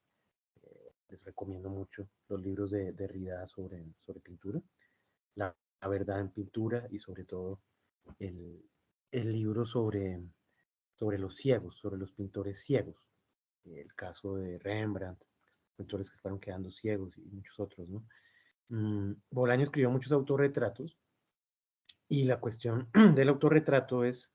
les recomiendo mucho los libros de Derrida sobre pintura, la verdad en pintura y sobre todo el libro sobre los ciegos, sobre los pintores ciegos, el caso de Rembrandt, pintores que fueron quedando ciegos y muchos otros, ¿no? Bolaño escribió muchos autorretratos y la cuestión del autorretrato es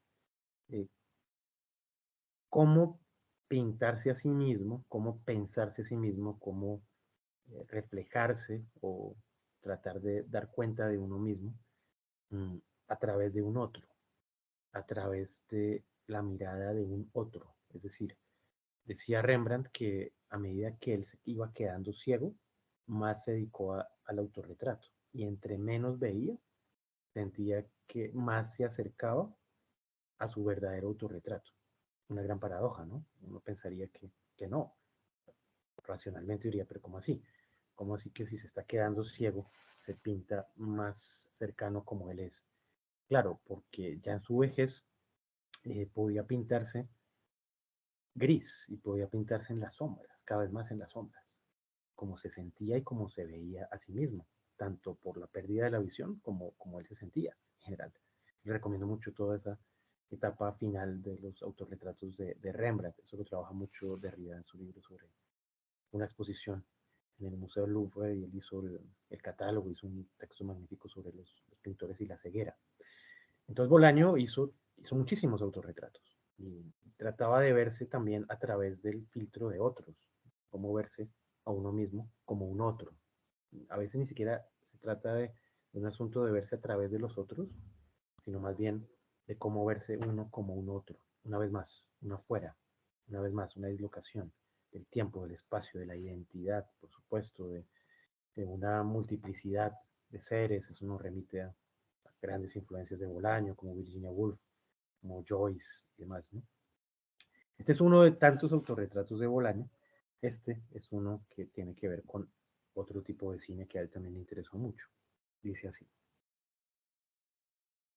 cómo pintarse a sí mismo, cómo pensarse a sí mismo, cómo reflejarse o tratar de dar cuenta de uno mismo a través de un otro, a través de la mirada de un otro. Es decir, decía Rembrandt que a medida que él se iba quedando ciego, más se dedicó al autorretrato y entre menos veía, sentía que más se acercaba a su verdadero autorretrato. Una gran paradoja, ¿no? Uno pensaría que no, racionalmente diría, pero ¿cómo así? ¿Cómo así que si se está quedando ciego, se pinta más cercano como él es? Claro, porque ya en su vejez podía pintarse gris y podía pintarse en las sombras, cada vez más en las sombras, como se sentía y como se veía a sí mismo, tanto por la pérdida de la visión como él se sentía en general. Le recomiendo mucho toda esa etapa final de los autorretratos de Rembrandt. Eso lo trabaja mucho Derrida en su libro sobre una exposición en el Museo del Louvre y él hizo el catálogo, hizo un texto magnífico sobre los pintores y la ceguera. Entonces Bolaño hizo muchísimos autorretratos y trataba de verse también a través del filtro de otros, cómo verse a uno mismo como un otro. A veces ni siquiera se trata de un asunto de verse a través de los otros, sino más bien de cómo verse uno como un otro. Una vez más, una fuera, una vez más, una dislocación del tiempo, del espacio, de la identidad, por supuesto, de una multiplicidad de seres. Eso nos remite a grandes influencias de Bolaño, como Virginia Woolf, como Joyce y demás, ¿no? Este es uno de tantos autorretratos de Bolaño. Este es uno que tiene que ver con otro tipo de cine que a él también le interesó mucho. Dice así.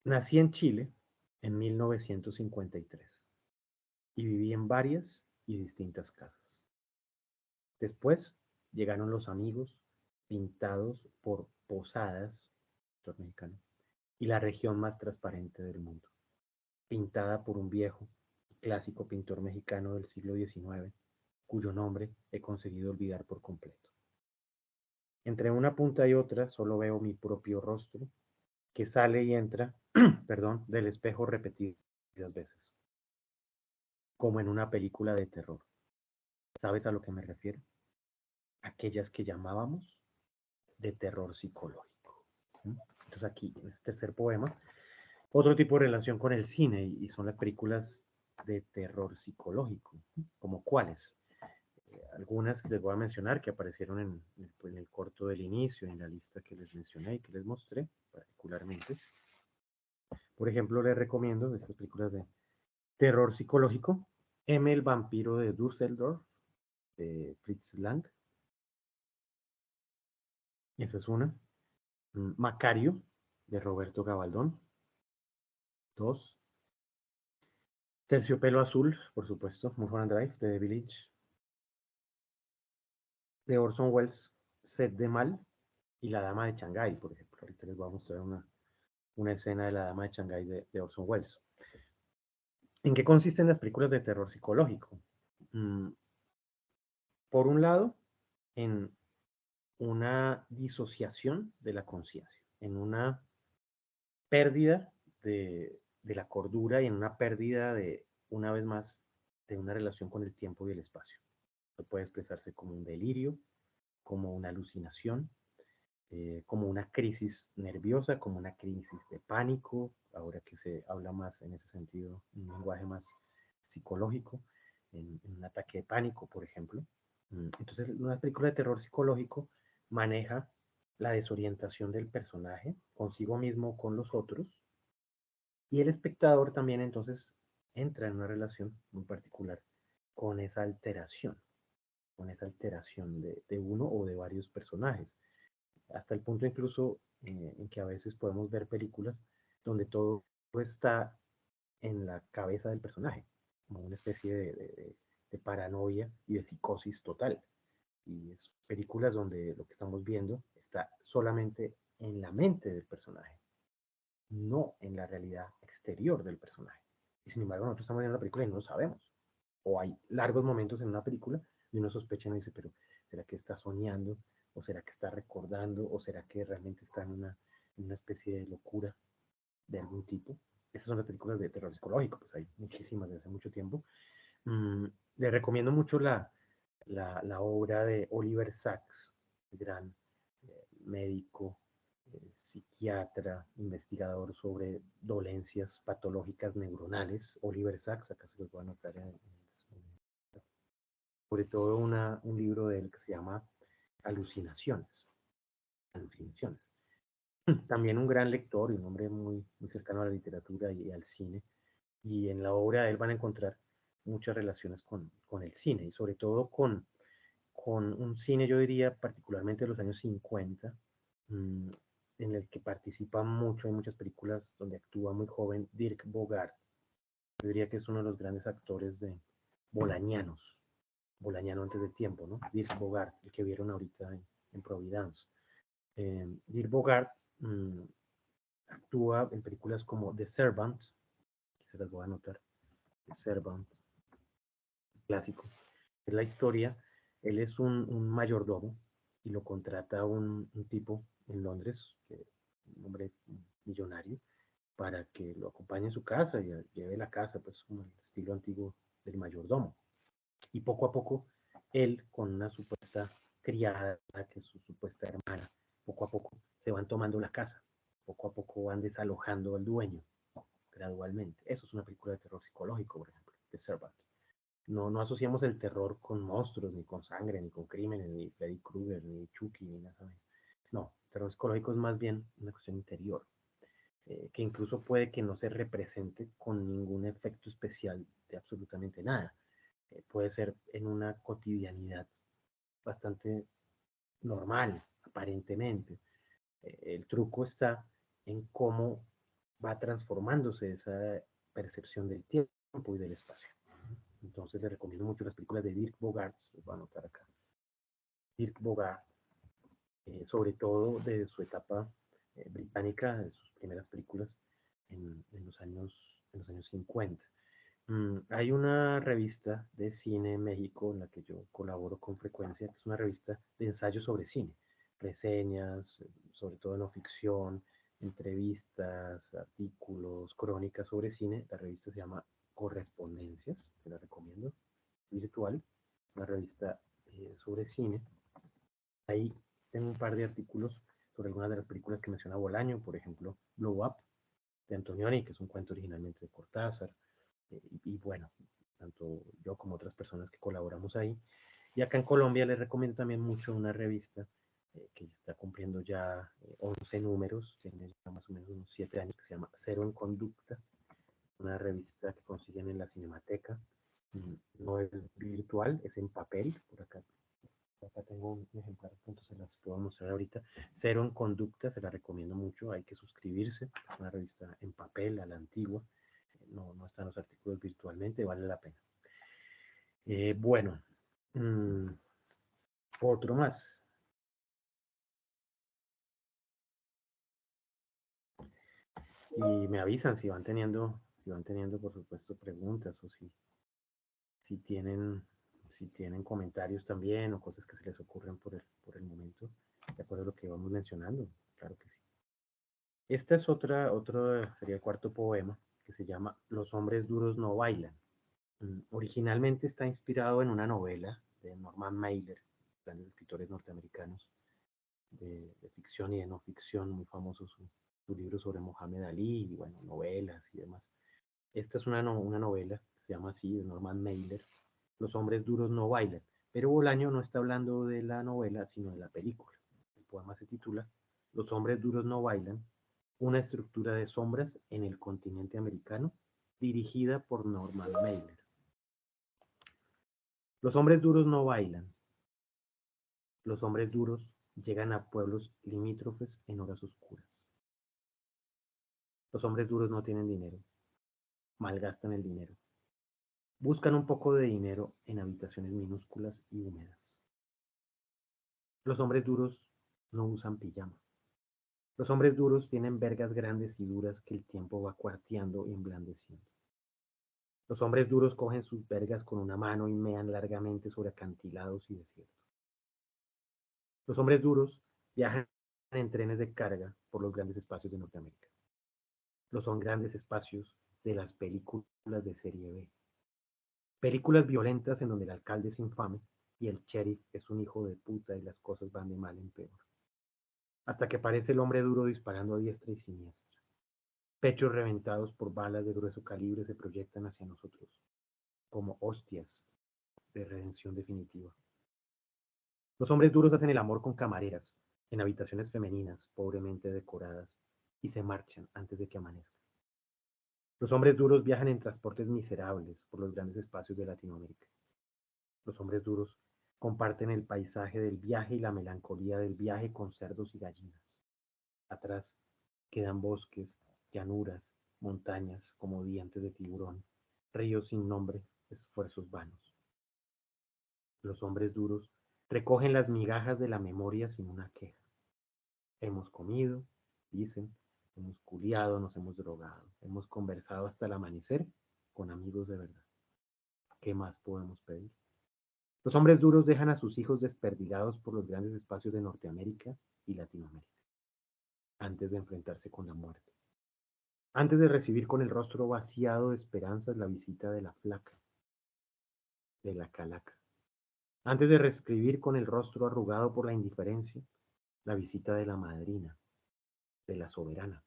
Nací en Chile en 1953 y viví en varias y distintas casas. Después llegaron los amigos pintados por Posadas, pintor mexicano, y la región más transparente del mundo, pintada por un viejo y clásico pintor mexicano del siglo XIX, cuyo nombre he conseguido olvidar por completo. Entre una punta y otra solo veo mi propio rostro, que sale y entra, perdón, del espejo repetidas veces, como en una película de terror. ¿Sabes a lo que me refiero? Aquellas que llamábamos de terror psicológico. Entonces aquí, en este tercer poema, otro tipo de relación con el cine y son las películas de terror psicológico, como cuáles. Algunas que les voy a mencionar que aparecieron en el corto del inicio, en la lista que les mencioné y que les mostré particularmente. Por ejemplo, les recomiendo estas películas de terror psicológico, M, el vampiro de Düsseldorf, de Fritz Lang. Esa es una. Macario, de Roberto Gabaldón. 2. Terciopelo azul, por supuesto, Mulholland Drive, de David Lynch. De Orson Welles, Sed de Mal y La Dama de Shanghái, por ejemplo. Ahorita les voy a mostrar una escena de La Dama de Shanghái de Orson Welles. ¿En qué consisten las películas de terror psicológico? Por un lado, en una disociación de la conciencia, en una pérdida de la cordura y en una pérdida de, una vez más, de una relación con el tiempo y el espacio. Esto puede expresarse como un delirio, como una alucinación, como una crisis nerviosa, como una crisis de pánico, ahora que se habla más en ese sentido, un lenguaje más psicológico, en un ataque de pánico, por ejemplo. Entonces, una película de terror psicológico maneja la desorientación del personaje consigo mismo, con los otros, y el espectador también entonces entra en una relación muy particular con esa alteración, de uno o de varios personajes, hasta el punto incluso en que a veces podemos ver películas donde todo está en la cabeza del personaje, como una especie de paranoia y de psicosis total. Y es películas donde lo que estamos viendo está solamente en la mente del personaje, no en la realidad exterior del personaje. Y sin embargo, nosotros estamos viendo la película y no lo sabemos. O hay largos momentos en una película y uno sospecha y dice, pero ¿será que está soñando? ¿O será que está recordando? ¿O será que realmente está en una especie de locura de algún tipo? Esas son las películas de terror psicológico, pues hay muchísimas desde hace mucho tiempo. Le recomiendo mucho la obra de Oliver Sacks, el gran médico, psiquiatra, investigador sobre dolencias patológicas neuronales. Oliver Sacks, acá se los voy a anotar sobre todo un libro de él que se llama Alucinaciones. Alucinaciones. También un gran lector y un hombre muy, muy cercano a la literatura y al cine. Y en la obra de él van a encontrar muchas relaciones con el cine y sobre todo con un cine, yo diría, particularmente de los años 50, mmm, en el que participa mucho, hay muchas películas donde actúa muy joven Dirk Bogarde. Yo diría que es uno de los grandes actores de Bolañanos, Bolañano antes de tiempo, ¿no? Dirk Bogarde, el que vieron ahorita en Providence. Dirk Bogarde actúa en películas como The Servant, que se las voy a anotar, The Servant, clásico. Es la historia, él es un mayordomo y lo contrata un tipo en Londres, un hombre millonario, para que lo acompañe en su casa y lleve la casa, pues como el estilo antiguo del mayordomo. Y poco a poco, él con una supuesta criada, que es su supuesta hermana, poco a poco se van tomando la casa, poco a poco van desalojando al dueño, gradualmente. Eso es una película de terror psicológico, por ejemplo, de Servant. No asociamos el terror con monstruos, ni con sangre, ni con crímenes, ni Freddy Krueger, ni Chucky, ni nada. No, el terror psicológico es más bien una cuestión interior, que incluso puede que no se represente con ningún efecto especial de absolutamente nada. Puede ser en una cotidianidad bastante normal, aparentemente. El truco está en cómo va transformándose esa percepción del tiempo y del espacio. Entonces le recomiendo mucho las películas de Dirk Bogarde, les voy a anotar acá. Dirk Bogarde, sobre todo de su etapa británica, de sus primeras películas en los años 50. Hay una revista de cine en México en la que yo colaboro con frecuencia, que es una revista de ensayos sobre cine, reseñas, sobre todo no ficción, entrevistas, artículos, crónicas sobre cine. La revista se llama Correspondencias, te la recomiendo, virtual, una revista sobre cine. Ahí tengo un par de artículos sobre algunas de las películas que menciona Bolaño, por ejemplo, Blow Up, de Antonioni, que es un cuento originalmente de Cortázar, y bueno, tanto yo como otras personas que colaboramos ahí. Y acá en Colombia les recomiendo también mucho una revista que está cumpliendo ya 11 números, tiene ya más o menos unos 7 años, que se llama Cero en Conducta, una revista que consiguen en la Cinemateca. No es virtual, es en papel, por acá. Acá tengo un ejemplar, entonces se las puedo mostrar ahorita. Cero en Conducta, se la recomiendo mucho, hay que suscribirse, es una revista en papel, a la antigua, no están los artículos virtualmente, vale la pena. Bueno, otro más. Y me avisan si van teniendo, por supuesto, preguntas o si tienen, si tienen comentarios también o cosas que se les ocurren por el momento, de acuerdo a lo que vamos mencionando, claro que sí. Esta es sería el cuarto poema, que se llama Los hombres duros no bailan. Originalmente está inspirado en una novela de Norman Mailer, grandes escritores norteamericanos, de ficción y de no ficción, muy famoso su libro sobre Mohamed Ali, y bueno, novelas y demás. Esta es una novela que se llama así, de Norman Mailer, Los hombres duros no bailan. Pero Bolaño no está hablando de la novela, sino de la película. El poema se titula Los hombres duros no bailan, una estructura de sombras en el continente americano, dirigida por Norman Mailer. Los hombres duros no bailan. Los hombres duros llegan a pueblos limítrofes en horas oscuras. Los hombres duros no tienen dinero, malgastan el dinero. Buscan un poco de dinero en habitaciones minúsculas y húmedas. Los hombres duros no usan pijama. Los hombres duros tienen vergas grandes y duras que el tiempo va cuarteando y emblandeciendo. Los hombres duros cogen sus vergas con una mano y mean largamente sobre acantilados y desiertos. Los hombres duros viajan en trenes de carga por los grandes espacios de Norteamérica. Los son grandes espacios de las películas de serie B. Películas violentas en donde el alcalde es infame y el sheriff es un hijo de puta y las cosas van de mal en peor. Hasta que aparece el hombre duro disparando a diestra y siniestra. Pechos reventados por balas de grueso calibre se proyectan hacia nosotros, como hostias de redención definitiva. Los hombres duros hacen el amor con camareras, en habitaciones femeninas, pobremente decoradas, y se marchan antes de que amanezca. Los hombres duros viajan en transportes miserables por los grandes espacios de Latinoamérica. Los hombres duros comparten el paisaje del viaje y la melancolía del viaje con cerdos y gallinas. Atrás quedan bosques, llanuras, montañas como dientes de tiburón, ríos sin nombre, esfuerzos vanos. Los hombres duros recogen las migajas de la memoria sin una queja. Hemos comido, dicen, hemos culiado, nos hemos drogado, hemos conversado hasta el amanecer con amigos de verdad. ¿Qué más podemos pedir? Los hombres duros dejan a sus hijos desperdigados por los grandes espacios de Norteamérica y Latinoamérica, antes de enfrentarse con la muerte. Antes de recibir con el rostro vaciado de esperanzas la visita de la flaca, de la calaca. Antes de reescribir con el rostro arrugado por la indiferencia, la visita de la madrina, de la soberana,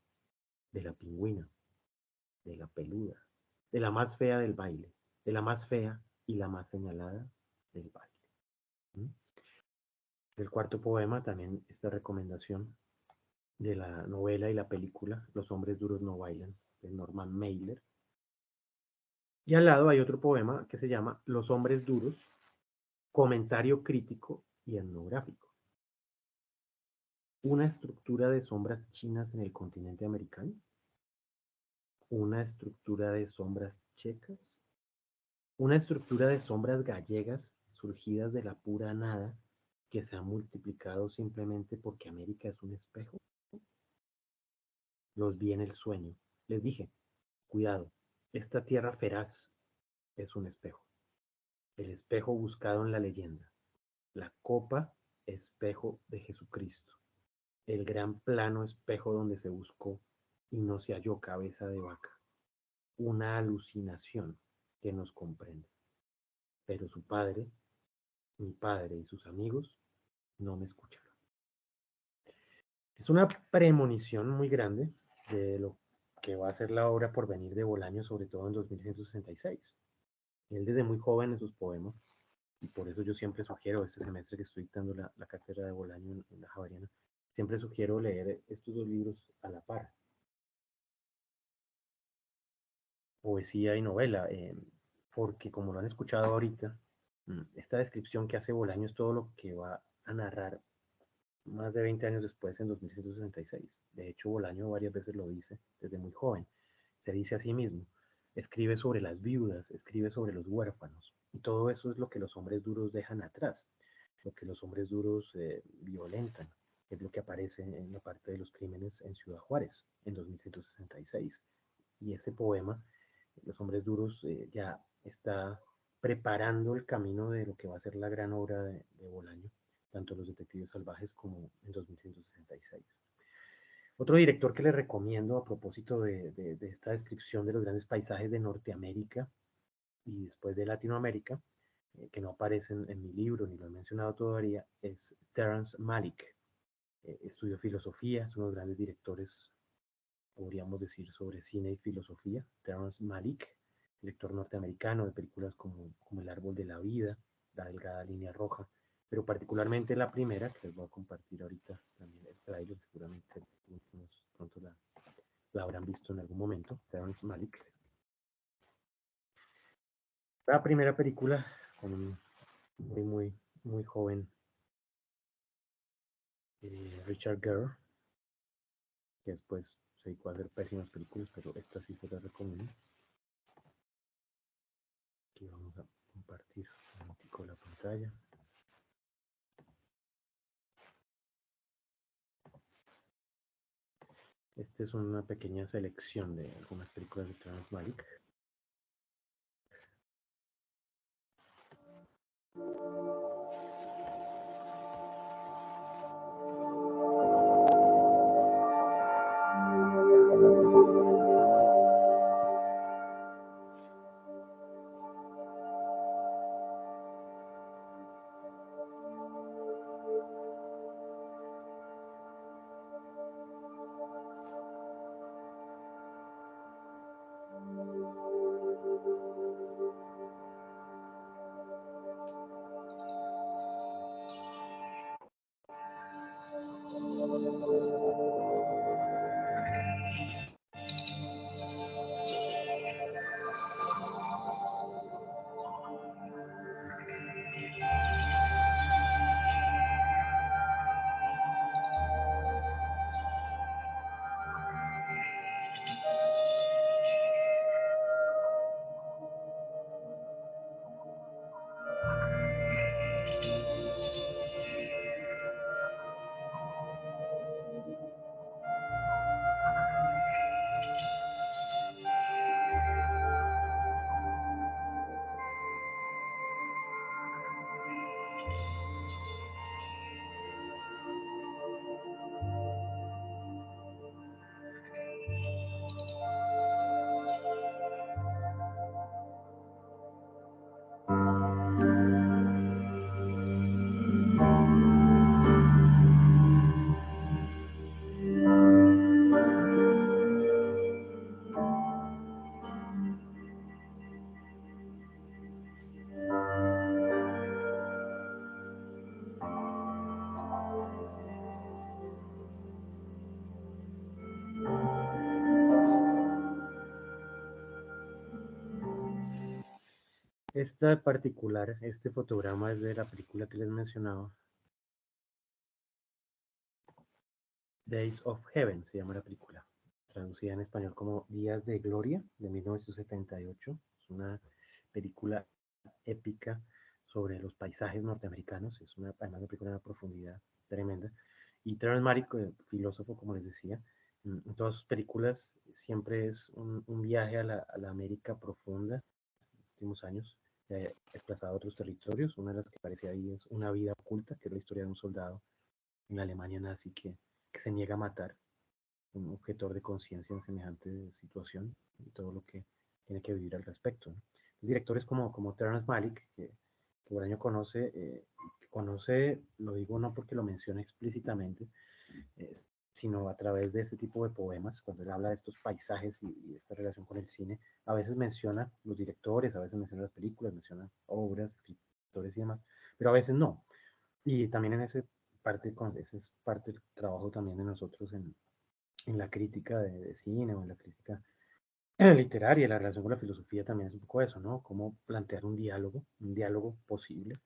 de la pingüina, de la peluda, de la más fea del baile, de la más fea y la más señalada del baile. El cuarto poema, también esta recomendación de la novela y la película Los hombres duros no bailan, de Norman Mailer. Y al lado hay otro poema que se llama Los hombres duros, comentario crítico y etnográfico. Una estructura de sombras chinas en el continente americano. Una estructura de sombras checas. Una estructura de sombras gallegas surgidas de la pura nada que se ha multiplicado simplemente porque América es un espejo. Los vi en el sueño. Les dije, cuidado, esta tierra feraz es un espejo. El espejo buscado en la leyenda. La copa espejo de Jesucristo. El gran plano espejo donde se buscó y no se halló cabeza de vaca. Una alucinación que nos comprende. Pero su padre, mi padre y sus amigos no me escucharon. Es una premonición muy grande de lo que va a ser la obra por venir de Bolaño, sobre todo en 2166. Él desde muy joven en sus poemas, y por eso yo siempre sugiero, este semestre que estoy dando la cátedra de Bolaño en la Javeriana, siempre sugiero leer estos dos libros a la par. Poesía y novela, porque como lo han escuchado ahorita, esta descripción que hace Bolaño es todo lo que va a narrar más de 20 años después, en 2166. De hecho, Bolaño varias veces lo dice desde muy joven. Se dice a sí mismo, escribe sobre las viudas, escribe sobre los huérfanos, y todo eso es lo que los hombres duros dejan atrás, lo que los hombres duros violentan, es lo que aparece en la parte de los crímenes en Ciudad Juárez, en 2166. Y ese poema, Los hombres duros, ya está preparando el camino de lo que va a ser la gran obra de Bolaño, tanto Los detectives salvajes como en 2166. Otro director que le recomiendo a propósito de esta descripción de los grandes paisajes de Norteamérica y después de Latinoamérica, que no aparece en mi libro ni lo he mencionado todavía, es Terrence Malick. Estudió filosofía, es uno de los grandes directores, podríamos decir, sobre cine y filosofía. Terrence Malick, director norteamericano de películas como El árbol de la vida, La delgada línea roja, pero particularmente la primera, que les voy a compartir ahorita también el trailer, seguramente pronto la habrán visto en algún momento, Terrence Malick. La primera película con un muy joven Richard Gere, que después se dedicó a hacer pésimas películas, pero esta sí se la recomiendo. Aquí vamos a compartir un momentico la pantalla. Esta es una pequeña selección de algunas películas de Terrence Malick. Esta en particular, este fotograma es de la película que les mencionaba, Days of Heaven se llama la película, traducida en español como Días de Gloria, de 1978. Es una película épica sobre los paisajes norteamericanos, es además una película de una profundidad tremenda. Y Terrence Malick, filósofo, como les decía, en todas sus películas siempre es un viaje a la América profunda, en los últimos años, desplazado a otros territorios. Una de las que aparece ahí es Una vida oculta, que es la historia de un soldado en la Alemania nazi que se niega a matar, un objetor de conciencia en semejante situación y todo lo que tiene que vivir al respecto, ¿no? Directores como Terrence Malick, que Bolaño conoce, lo digo no porque lo menciona explícitamente, eh, sino a través de este tipo de poemas, cuando él habla de estos paisajes y esta relación con el cine, a veces menciona los directores, a veces menciona las películas, menciona obras, escritores y demás, pero a veces no. Y también ese es parte del trabajo también de nosotros en la crítica de cine o en la crítica literaria, la relación con la filosofía también es un poco eso, ¿no? Cómo plantear un diálogo posible,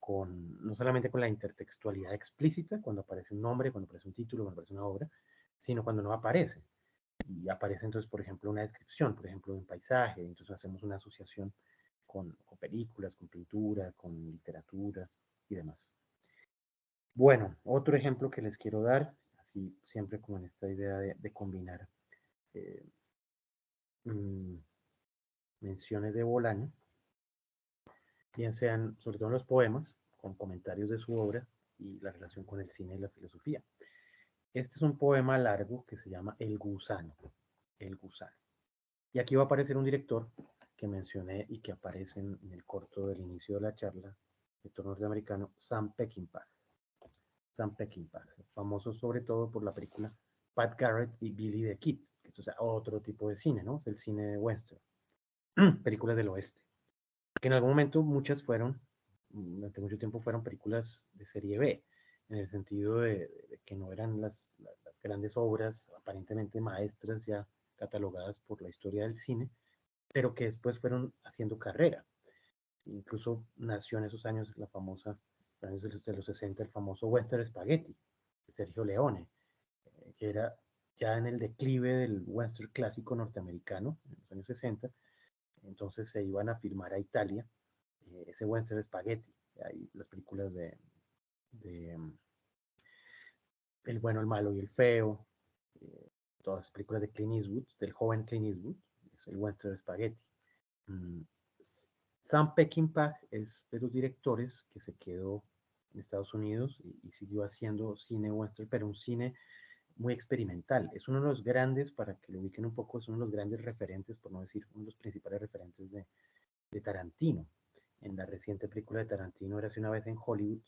no solamente con la intertextualidad explícita, cuando aparece un nombre, cuando aparece un título, cuando aparece una obra, sino cuando no aparece. Y aparece entonces, por ejemplo, una descripción, por ejemplo, de un paisaje, entonces hacemos una asociación con películas, con pintura, con literatura y demás. Bueno, otro ejemplo que les quiero dar, así siempre como en esta idea de combinar eh, menciones de Bolaño, bien sean sobre todo en los poemas, con comentarios de su obra y la relación con el cine y la filosofía. Este es un poema largo que se llama El Gusano. El Gusano. Y aquí va a aparecer un director que mencioné y que aparece en el corto del inicio de la charla, director norteamericano, Sam Peckinpah. Sam Peckinpah, famoso sobre todo por la película Pat Garrett y Billy the Kid. Esto es otro tipo de cine, ¿no? Es el cine western, películas del oeste. Que en algún momento muchas fueron, durante mucho tiempo fueron películas de serie B, en el sentido de que no eran las grandes obras aparentemente maestras ya catalogadas por la historia del cine, pero que después fueron haciendo carrera. Incluso nació en esos años la famosa, en los años de los 60, el famoso Western Spaghetti, de Sergio Leone, que era ya en el declive del western clásico norteamericano, en los años 60. Entonces se iban a filmar a Italia, ese western Spaghetti, hay las películas de El bueno, el malo y el feo, todas las películas de Clint Eastwood, del joven Clint Eastwood, es el western Spaghetti. Mm, Sam Peckinpah es de los directores que se quedó en Estados Unidos y siguió haciendo cine western, pero un cine muy experimental. Es uno de los grandes, para que lo ubiquen un poco, es uno de los grandes referentes, por no decir uno de los principales referentes de Tarantino. En la reciente película de Tarantino, Érase una vez en Hollywood,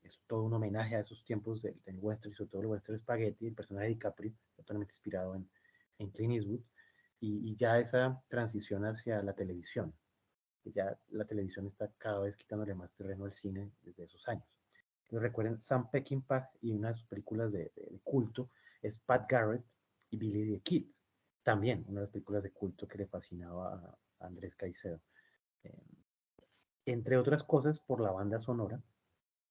es todo un homenaje a esos tiempos del western, sobre todo el western spaghetti, el personaje de DiCaprio, totalmente inspirado en Clint Eastwood, y ya esa transición hacia la televisión, que ya la televisión está cada vez quitándole más terreno al cine desde esos años. Entonces, recuerden, Sam Peckinpah y una de sus películas de culto es Pat Garrett y Billy the Kid, también una de las películas de culto que le fascinaba a Andrés Caicedo. Eh, entre otras cosas, por la banda sonora,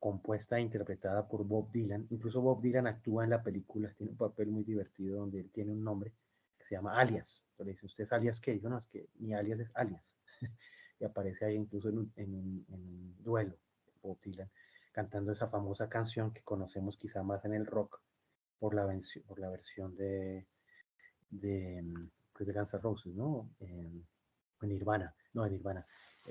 compuesta e interpretada por Bob Dylan. Incluso Bob Dylan actúa en la película, tiene un papel muy divertido donde él tiene un nombre que se llama Alias. Entonces le dice, ¿usted es Alias qué? Dijo, no, es que mi alias es Alias. Y aparece ahí incluso en un duelo, Bob Dylan, cantando esa famosa canción que conocemos quizá más en el rock por la versión pues de Guns N' Roses, ¿no? En Nirvana, no, de Nirvana.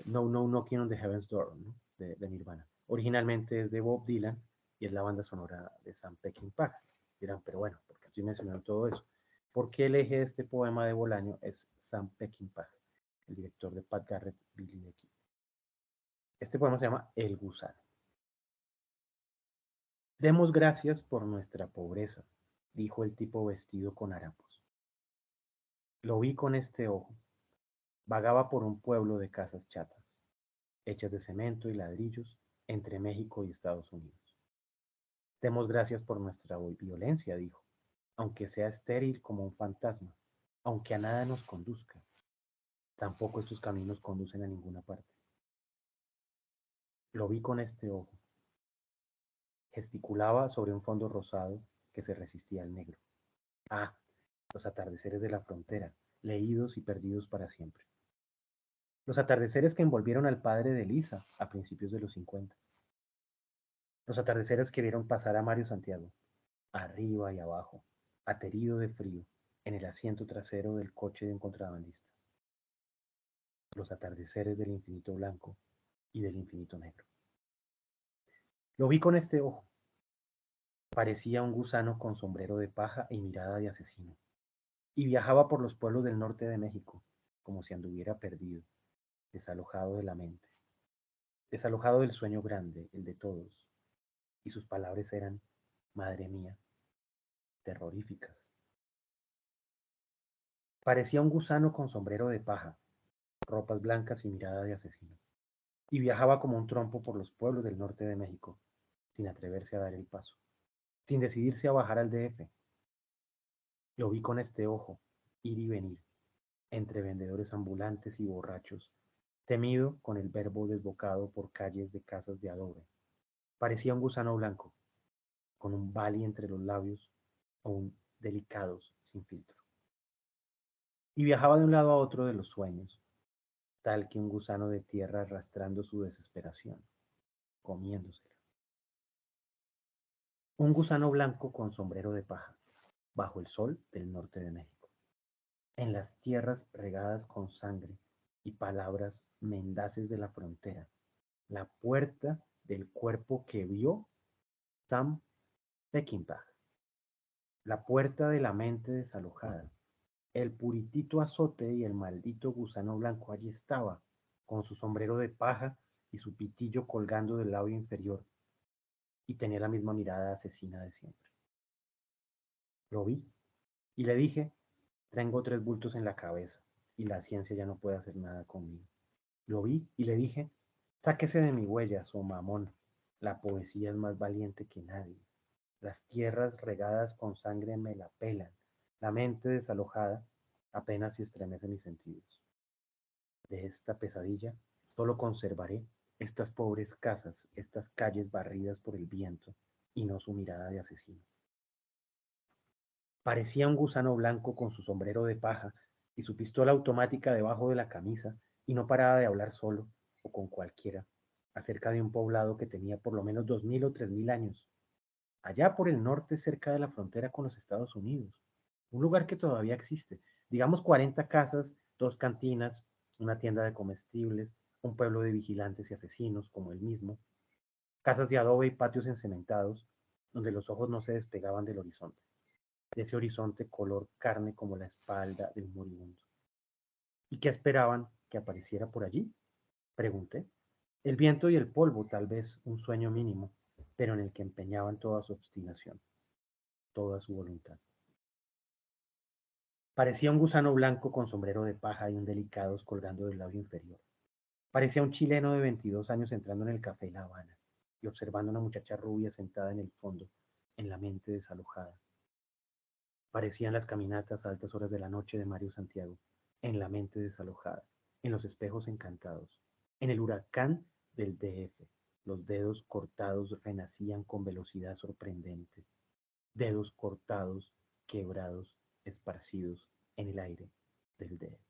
No, no, Knocking on the Heaven's Door, ¿no? De Nirvana. Originalmente es de Bob Dylan y es la banda sonora de Sam Peckinpah. Dirán, pero bueno, ¿por qué estoy mencionando todo eso? Porque el eje de este poema de Bolaño es Sam Peckinpah, el director de Pat Garrett, Billy the Kid. Este poema se llama El gusano. Demos gracias por nuestra pobreza, dijo el tipo vestido con harapos. Lo vi con este ojo. Vagaba por un pueblo de casas chatas, hechas de cemento y ladrillos, entre México y Estados Unidos. Demos gracias por nuestra violencia, dijo, aunque sea estéril como un fantasma, aunque a nada nos conduzca. Tampoco estos caminos conducen a ninguna parte. Lo vi con este ojo. Gesticulaba sobre un fondo rosado que se resistía al negro. Ah, los atardeceres de la frontera, leídos y perdidos para siempre. Los atardeceres que envolvieron al padre de Elisa a principios de los 50. Los atardeceres que vieron pasar a Mario Santiago, arriba y abajo, aterido de frío, en el asiento trasero del coche de un contrabandista. Los atardeceres del infinito blanco y del infinito negro. Lo vi con este ojo. Parecía un gusano con sombrero de paja y mirada de asesino. Y viajaba por los pueblos del norte de México, como si anduviera perdido, desalojado de la mente, desalojado del sueño grande, el de todos. Y sus palabras eran, madre mía, terroríficas. Parecía un gusano con sombrero de paja, ropas blancas y mirada de asesino. Y viajaba como un trompo por los pueblos del norte de México, sin atreverse a dar el paso, sin decidirse a bajar al DF. Lo vi con este ojo, ir y venir, entre vendedores ambulantes y borrachos, temido con el verbo desbocado por calles de casas de adobe. Parecía un gusano blanco, con un bali entre los labios o un delicados sin filtro. Y viajaba de un lado a otro de los sueños, tal que un gusano de tierra arrastrando su desesperación, comiéndosela. Un gusano blanco con sombrero de paja, bajo el sol del norte de México, en las tierras regadas con sangre y palabras mendaces de la frontera, la puerta del cuerpo que vio Sam Peckinpah, la puerta de la mente desalojada, el puritito azote y el maldito gusano blanco allí estaba, con su sombrero de paja y su pitillo colgando del labio inferior, y tenía la misma mirada asesina de siempre. Lo vi y le dije, tengo 3 bultos en la cabeza y la ciencia ya no puede hacer nada conmigo. Lo vi y le dije, sáquese de mi huella, so mamón. La poesía es más valiente que nadie. Las tierras regadas con sangre me la pelan. La mente desalojada apenas si estremece mis sentidos. De esta pesadilla solo conservaré estas pobres casas, estas calles barridas por el viento, y no su mirada de asesino. Parecía un gusano blanco con su sombrero de paja y su pistola automática debajo de la camisa, y no paraba de hablar solo o con cualquiera acerca de un poblado que tenía por lo menos 2000 o 3000 años, allá por el norte cerca de la frontera con los Estados Unidos, un lugar que todavía existe, digamos 40 casas, 2 cantinas, una tienda de comestibles, un pueblo de vigilantes y asesinos como el mismo, casas de adobe y patios encementados, donde los ojos no se despegaban del horizonte, de ese horizonte color carne como la espalda de un moribundo. ¿Y qué esperaban que apareciera por allí? Pregunté. El viento y el polvo, tal vez un sueño mínimo, pero en el que empeñaban toda su obstinación, toda su voluntad. Parecía un gusano blanco con sombrero de paja y un delicados colgando del labio inferior. Parecía un chileno de 22 años entrando en el café La Habana y observando a una muchacha rubia sentada en el fondo, en la mente desalojada. Parecían las caminatas a altas horas de la noche de Mario Santiago, en la mente desalojada, en los espejos encantados, en el huracán del DF. Los dedos cortados renacían con velocidad sorprendente. Dedos cortados, quebrados, esparcidos en el aire del DF.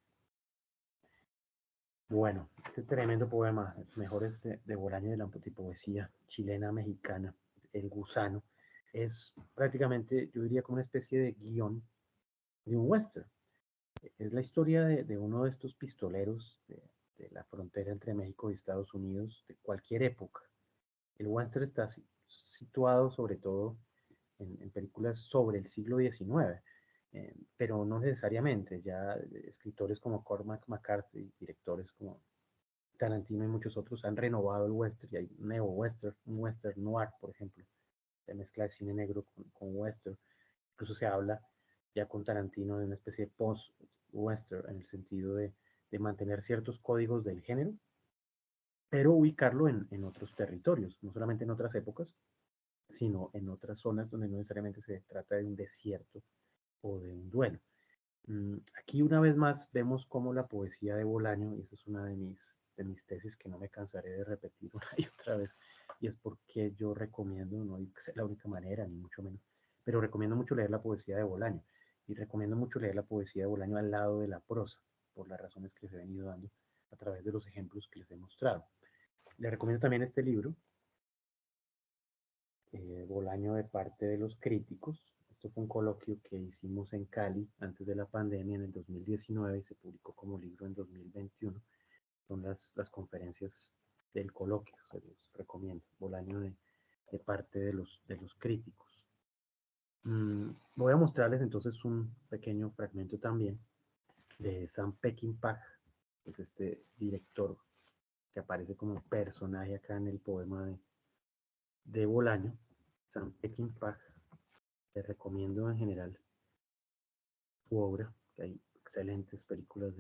Bueno, este tremendo poema, Mejores de Bolaño de la poesía chilena mexicana, El Gusano, es prácticamente, yo diría, como una especie de guión de un western. Es la historia de uno de estos pistoleros de la frontera entre México y Estados Unidos de cualquier época. El western está situado sobre todo en películas sobre el siglo XIX, pero no necesariamente. Ya escritores como Cormac McCarthy, directores como Tarantino y muchos otros han renovado el western, y hay neo-western, un western noir, por ejemplo, de mezcla de cine negro con western. Incluso se habla ya con Tarantino de una especie de post-western, en el sentido de mantener ciertos códigos del género, pero ubicarlo en otros territorios, no solamente en otras épocas, sino en otras zonas donde no necesariamente se trata de un desierto o de un duelo. Aquí una vez más vemos cómo la poesía de Bolaño, y esa es una de mis tesis que no me cansaré de repetir una y otra vez, y es porque yo recomiendo, no digo que sea la única manera, ni mucho menos, pero recomiendo mucho leer la poesía de Bolaño, y recomiendo mucho leer la poesía de Bolaño al lado de la prosa, por las razones que les he venido dando a través de los ejemplos que les he mostrado. Les recomiendo también este libro, Bolaño de parte de los críticos. Esto fue un coloquio que hicimos en Cali antes de la pandemia en el 2019 y se publicó como libro en 2021. Son las conferencias del coloquio, se los recomiendo. Bolaño de parte de los críticos. Voy a mostrarles entonces un pequeño fragmento también de Sam Peckinpah, que es este director que aparece como personaje acá en el poema de Bolaño. Sam Peckinpah, les recomiendo en general su obra, que hay excelentes películas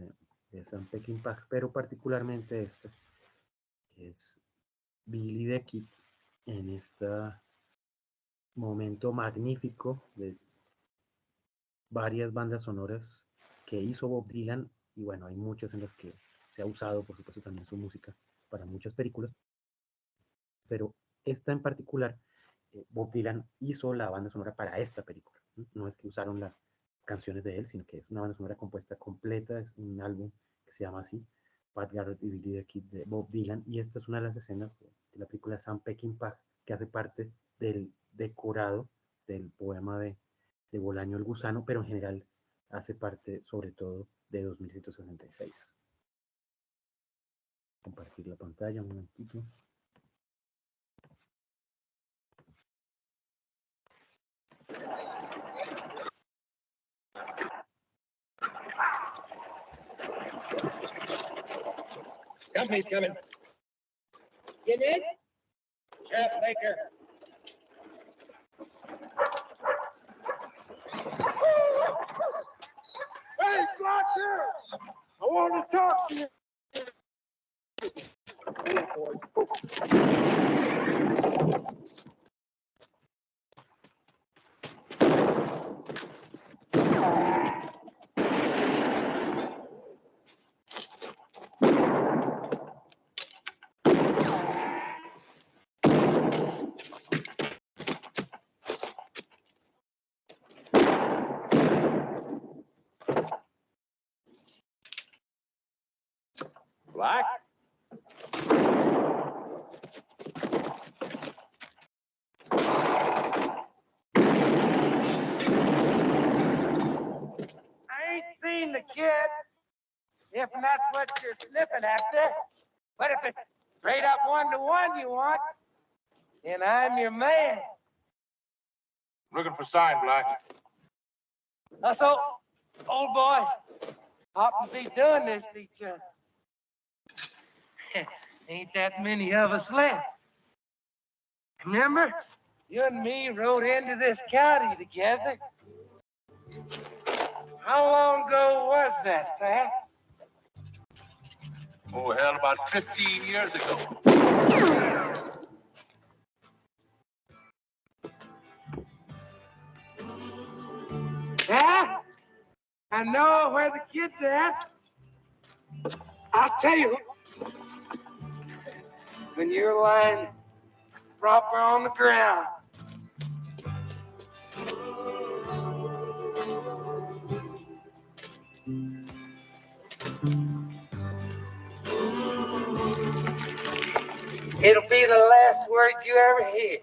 de Sam Peckinpah, pero particularmente esta, que es Billy the Kid, en este momento magnífico de varias bandas sonoras que hizo Bob Dylan, y bueno, hay muchas en las que se ha usado, por supuesto, también su música para muchas películas, pero esta en particular, Bob Dylan hizo la banda sonora para esta película. No es que usaron las canciones de él, sino que es una banda sonora compuesta completa, es un álbum que se llama así, Pat Garrett y Billy the Kid de Bob Dylan, y esta es una de las escenas de la película Sam Peckinpah, que hace parte del decorado del poema de Bolaño el Gusano, pero en general hace parte sobre todo de 2166. Compartir la pantalla un momentito. Company's coming. You did? Sheriff Baker. I want to talk to you. Black? I ain't seen the kid, if that's what you're sniffing after. But if it's straight up one-to-one you want, then I'm your man. Looking for sign, Black. Us old boys ought to be doing this to each other. Ain't that many of us left. Remember, you and me rode into this county together. How long ago was that, Pat? Oh, hell, about 15 years ago. Yeah? I know where the kid's at. I'll tell you. When you're lying proper on the ground. It'll be the last word you ever hear.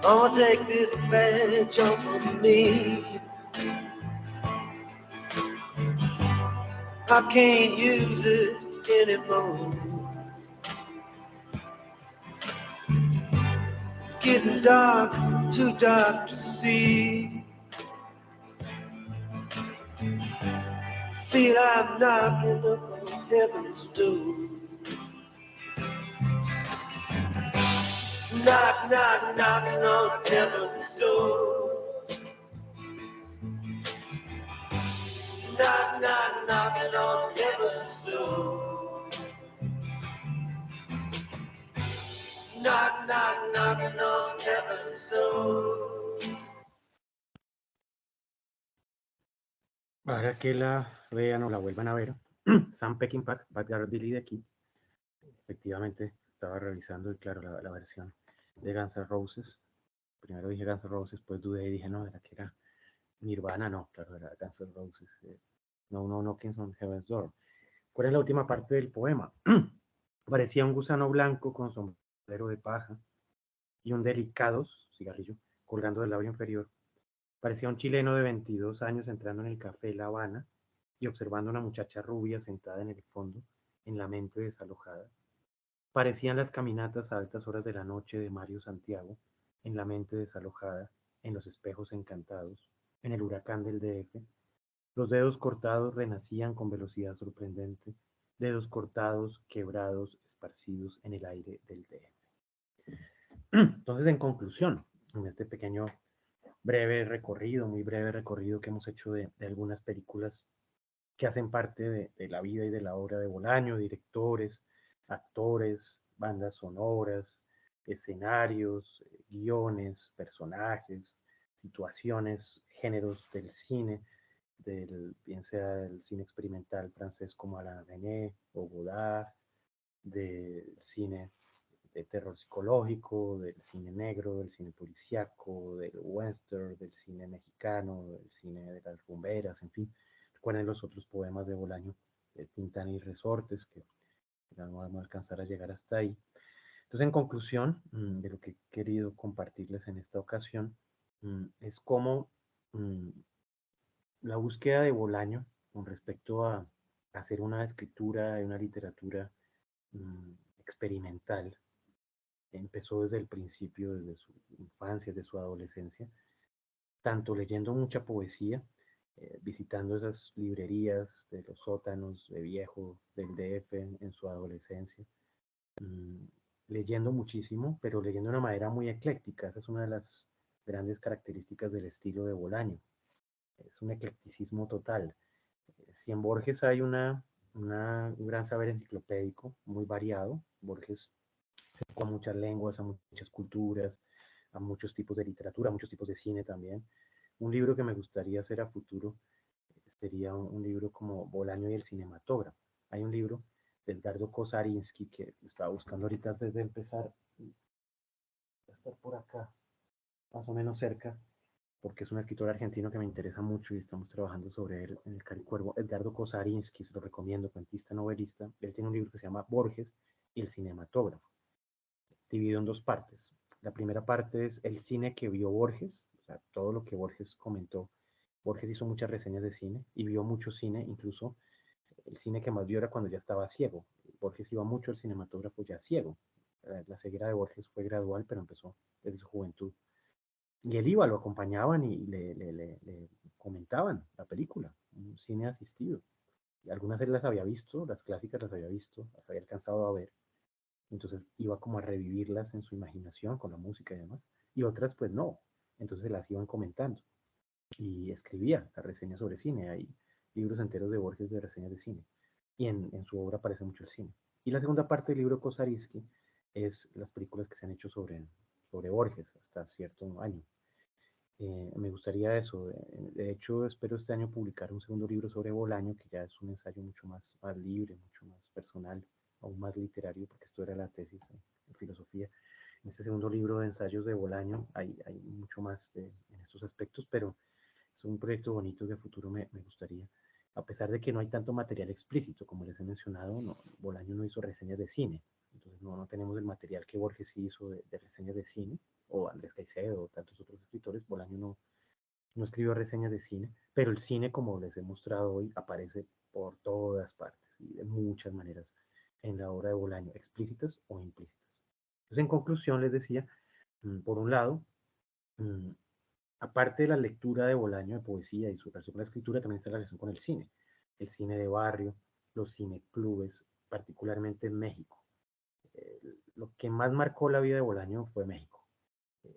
I'ma take this badge off of me. I can't use it anymore. It's getting dark, too dark to see. Feel I'm knocking up on heaven's door. Knock, knock, knocking on heaven's door. Knock, knock, knocking on heaven's door. Knock, knock, knocking on heaven's door. Para que la vean o la vuelvan a ver, Sam Peckinpah, Bad Guy Billy the Kid, efectivamente estaba revisando y claro, la versión de Guns N' Roses. Primero dije Guns N' Roses, después dudé y dije, no, era que era Nirvana, no, claro, era Guns N' Roses. No Knockings on Heaven's Door. ¿Cuál es la última parte del poema? Parecía un gusano blanco con sombrero de paja y un delicados cigarrillo colgando del labio inferior. Parecía un chileno de 22 años entrando en el café La Habana y observando a una muchacha rubia sentada en el fondo, en la mente desalojada. Parecían las caminatas a altas horas de la noche de Mario Santiago, en la mente desalojada, en los espejos encantados, en el huracán del DF. Los dedos cortados renacían con velocidad sorprendente, dedos cortados, quebrados, esparcidos en el aire del DF. Entonces, en conclusión, en este pequeño breve recorrido, muy breve recorrido que hemos hecho de algunas películas que hacen parte de la vida y de la obra de Bolaño, directores, actores, bandas sonoras, escenarios, guiones, personajes, situaciones, géneros del cine, bien sea del cine experimental francés como Alain Resnais o Godard, del cine de terror psicológico, del cine negro, del cine policíaco, del western, del cine mexicano, del cine de las rumberas, en fin. Recuerden los otros poemas de Bolaño, de Tintán y Resortes, que no vamos a alcanzar a llegar hasta ahí. Entonces, en conclusión, de lo que he querido compartirles en esta ocasión, es cómo la búsqueda de Bolaño con respecto a hacer una escritura y una literatura experimental empezó desde el principio, desde su infancia, desde su adolescencia, tanto leyendo mucha poesía, visitando esas librerías de los sótanos de viejo del DF en su adolescencia, mm, leyendo muchísimo, pero leyendo de una manera muy ecléctica. Esa es una de las grandes características del estilo de Bolaño. Es un eclecticismo total. Si en Borges hay un gran saber enciclopédico muy variado, Borges se ocupa a muchas lenguas, a muchas culturas, a muchos tipos de literatura, a muchos tipos de cine también. Un libro que me gustaría hacer a futuro sería un libro como Bolaño y el cinematógrafo. Hay un libro de Edgardo Kosarinsky que estaba buscando ahorita antes de empezar, va a estar por acá, más o menos cerca, porque es un escritor argentino que me interesa mucho y estamos trabajando sobre él en el Caricuervo. Edgardo Kosarinsky, se lo recomiendo, cuentista, novelista. Él tiene un libro que se llama Borges y el cinematógrafo, dividido en dos partes. La primera parte es el cine que vio Borges, o sea, todo lo que Borges comentó. Borges hizo muchas reseñas de cine y vio mucho cine, incluso el cine que más vio era cuando ya estaba ciego. Borges iba mucho al cinematógrafo ya ciego. La ceguera de Borges fue gradual, pero empezó desde su juventud. Y él iba, lo acompañaban y le comentaban la película, un cine asistido. Y algunas él las había visto, las clásicas las había visto, las había alcanzado a ver. Entonces iba como a revivirlas en su imaginación con la música y demás. Y otras pues no. Entonces las iban comentando. Y escribía la reseña sobre cine. Hay libros enteros de Borges de reseñas de cine. Y en su obra aparece mucho el cine. Y la segunda parte del libro Kosarinsky es las películas que se han hecho sobre Borges hasta cierto año. Me gustaría eso. De hecho, espero este año publicar un segundo libro sobre Bolaño, que ya es un ensayo mucho más libre, mucho más personal, aún más literario, porque esto era la tesis en filosofía. En este segundo libro de ensayos de Bolaño hay mucho más en estos aspectos, pero es un proyecto bonito que a futuro me gustaría. A pesar de que no hay tanto material explícito, como les he mencionado, no, Bolaño no hizo reseñas de cine, entonces no tenemos el material que Borges sí hizo de reseñas de cine, o Andrés Caicedo, o tantos otros escritores. Bolaño no escribió reseñas de cine, pero el cine, como les he mostrado hoy, aparece por todas partes y de muchas maneras en la obra de Bolaño, explícitas o implícitas. Entonces, en conclusión, les decía, por un lado, aparte de la lectura de Bolaño de poesía y su relación con la escritura, también está la relación con el cine de barrio, los cineclubes, particularmente en México. Lo que más marcó la vida de Bolaño fue México,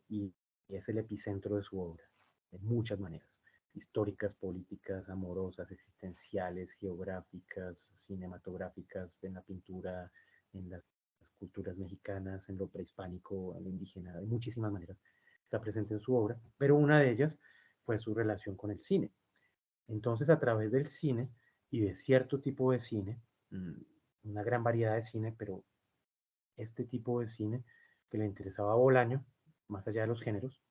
y es el epicentro de su obra, de muchas maneras, históricas, políticas, amorosas, existenciales, geográficas, cinematográficas, en la pintura, en las culturas mexicanas, en lo prehispánico, en lo indígena, de muchísimas maneras está presente en su obra, pero una de ellas fue su relación con el cine. Entonces, a través del cine y de cierto tipo de cine, una gran variedad de cine, pero este tipo de cine que le interesaba a Bolaño, más allá de los géneros,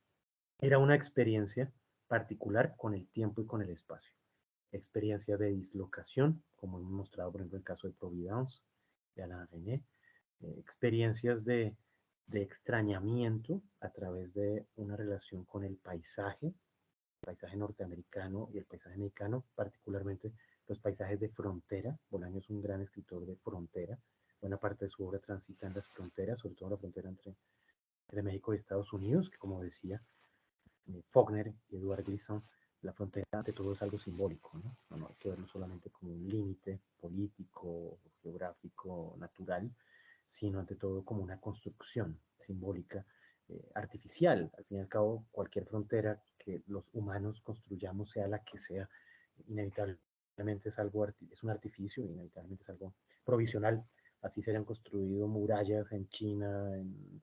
era una experiencia particular con el tiempo y con el espacio. Experiencias de dislocación, como hemos mostrado, por ejemplo, el caso de Providence, de Alain René, experiencias de extrañamiento a través de una relación con el paisaje norteamericano y el paisaje mexicano, particularmente los paisajes de frontera. Bolaño es un gran escritor de frontera. Buena parte de su obra transita en las fronteras, sobre todo la frontera entre México y Estados Unidos, que como decía Faulkner y Edward Gleason, la frontera ante todo es algo simbólico, ¿no? No hay que verlo solamente como un límite político, geográfico, natural, sino ante todo como una construcción simbólica, artificial. Al fin y al cabo, cualquier frontera que los humanos construyamos, sea la que sea, inevitablemente es un artificio, inevitablemente es algo provisional. Así se han construido murallas en China, en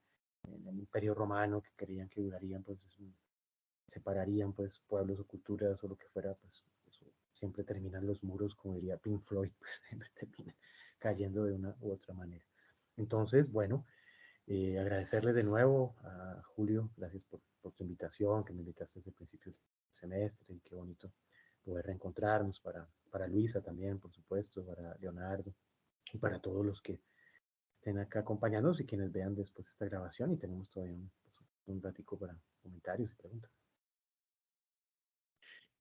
el Imperio Romano, que creían que durarían, pues separarían pues pueblos o culturas o lo que fuera, pues eso, siempre terminan los muros, como diría Pink Floyd, pues siempre terminan cayendo de una u otra manera. Entonces, bueno, agradecerles de nuevo a Julio, gracias por tu invitación, que me invitaste desde el principio del semestre, y qué bonito poder reencontrarnos, para Luisa también, por supuesto, para Leonardo, y para todos los que estén acá acompañándonos y quienes vean después esta grabación, y tenemos todavía un ratico para comentarios y preguntas.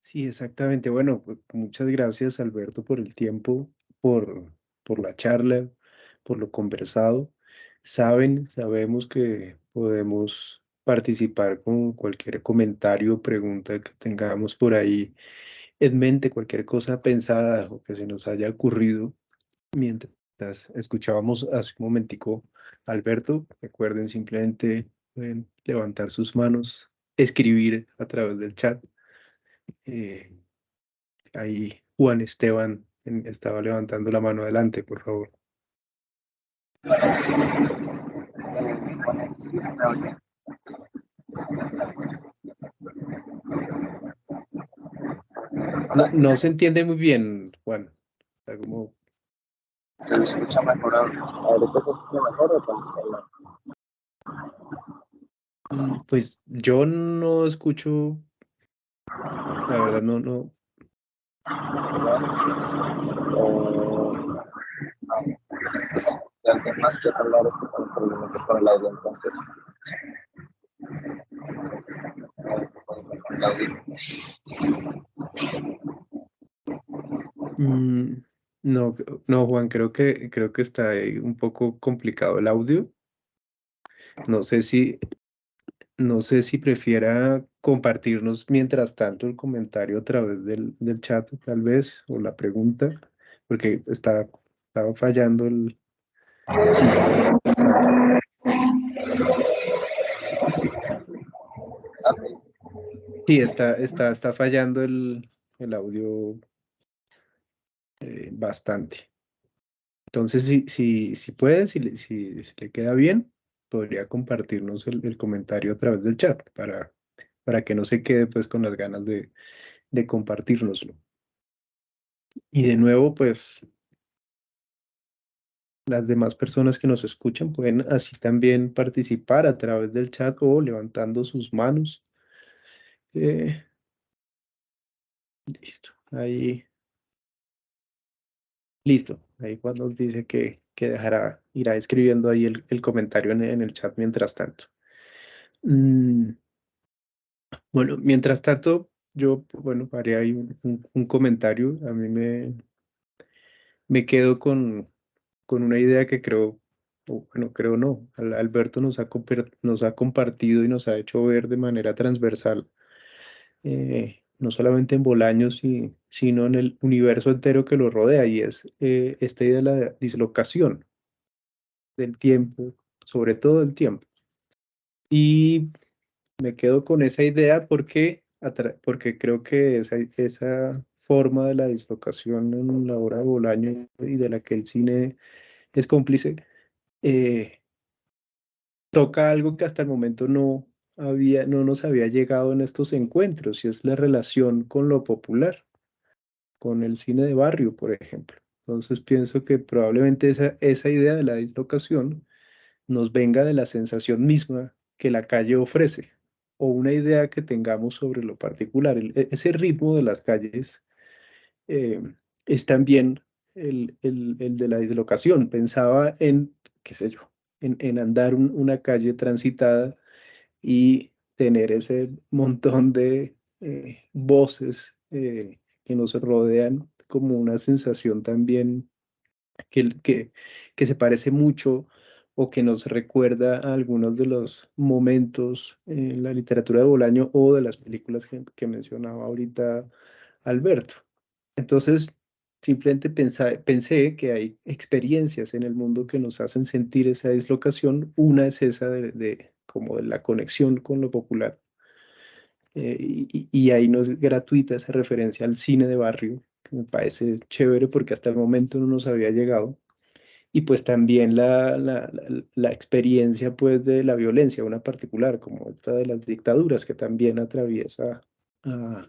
Sí, exactamente. Bueno, pues, muchas gracias, Alberto, por el tiempo, por la charla, por lo conversado. sabemos que podemos participar con cualquier comentario o pregunta que tengamos por ahí en mente, cualquier cosa pensada o que se nos haya ocurrido mientras escuchábamos hace un momentico a Alberto. Recuerden, simplemente pueden levantar sus manos, escribir a través del chat. Ahí Juan Esteban estaba levantando la mano. Adelante, por favor. No se entiende muy bien, Juan. Está como... ¿Se escucha mejor ahorita? ¿Se escucha mejor o tampoco? Pues yo no escucho, la verdad, no. Si alguien más quiere hablar, es que tengo problemas con el audio, entonces. No, no, Juan, creo que está ahí un poco complicado el audio. No sé si prefiera compartirnos mientras tanto el comentario a través del chat, tal vez, o la pregunta, porque estaba fallando el... Sí, sí, está fallando el audio bastante. Entonces, si puede, si le queda bien, podría compartirnos el comentario a través del chat para que no se quede pues con las ganas de compartírnoslo. Y de nuevo, pues las demás personas que nos escuchan pueden así también participar a través del chat o levantando sus manos. Listo, ahí, listo. Ahí Juan nos dice que irá escribiendo ahí el comentario en el chat mientras tanto. Bueno, mientras tanto, yo, bueno, haré ahí un comentario. A mí me quedo con una idea que creo, o bueno, creo no, Alberto nos ha compartido y nos ha hecho ver de manera transversal, no solamente en Bolaños, sino en el universo entero que lo rodea, y es esta idea de la dislocación del tiempo, sobre todo del tiempo. Y me quedo con esa idea porque creo que esa forma de la dislocación en la obra de Bolaño y de la que el cine es cómplice, eh, toca algo que hasta el momento no nos había llegado en estos encuentros, y es la relación con lo popular, con el cine de barrio, por ejemplo. Entonces pienso que probablemente esa idea de la dislocación nos venga de la sensación misma que la calle ofrece, o una idea que tengamos sobre lo particular. Ese ritmo de las calles eh, es también el de la dislocación. Pensaba en, qué sé yo, en andar una calle transitada y tener ese montón de voces que nos rodean, como una sensación también que, que, que se parece mucho o que nos recuerda a algunos de los momentos en la literatura de Bolaño o de las películas que mencionaba ahorita Alberto. Entonces, simplemente pensé que hay experiencias en el mundo que nos hacen sentir esa dislocación. Una es esa como de la conexión con lo popular. Y ahí no es gratuita esa referencia al cine de barrio, que me parece chévere porque hasta el momento no nos había llegado. Y pues también la experiencia pues de la violencia, una particular, como esta de las dictaduras que también atraviesa a,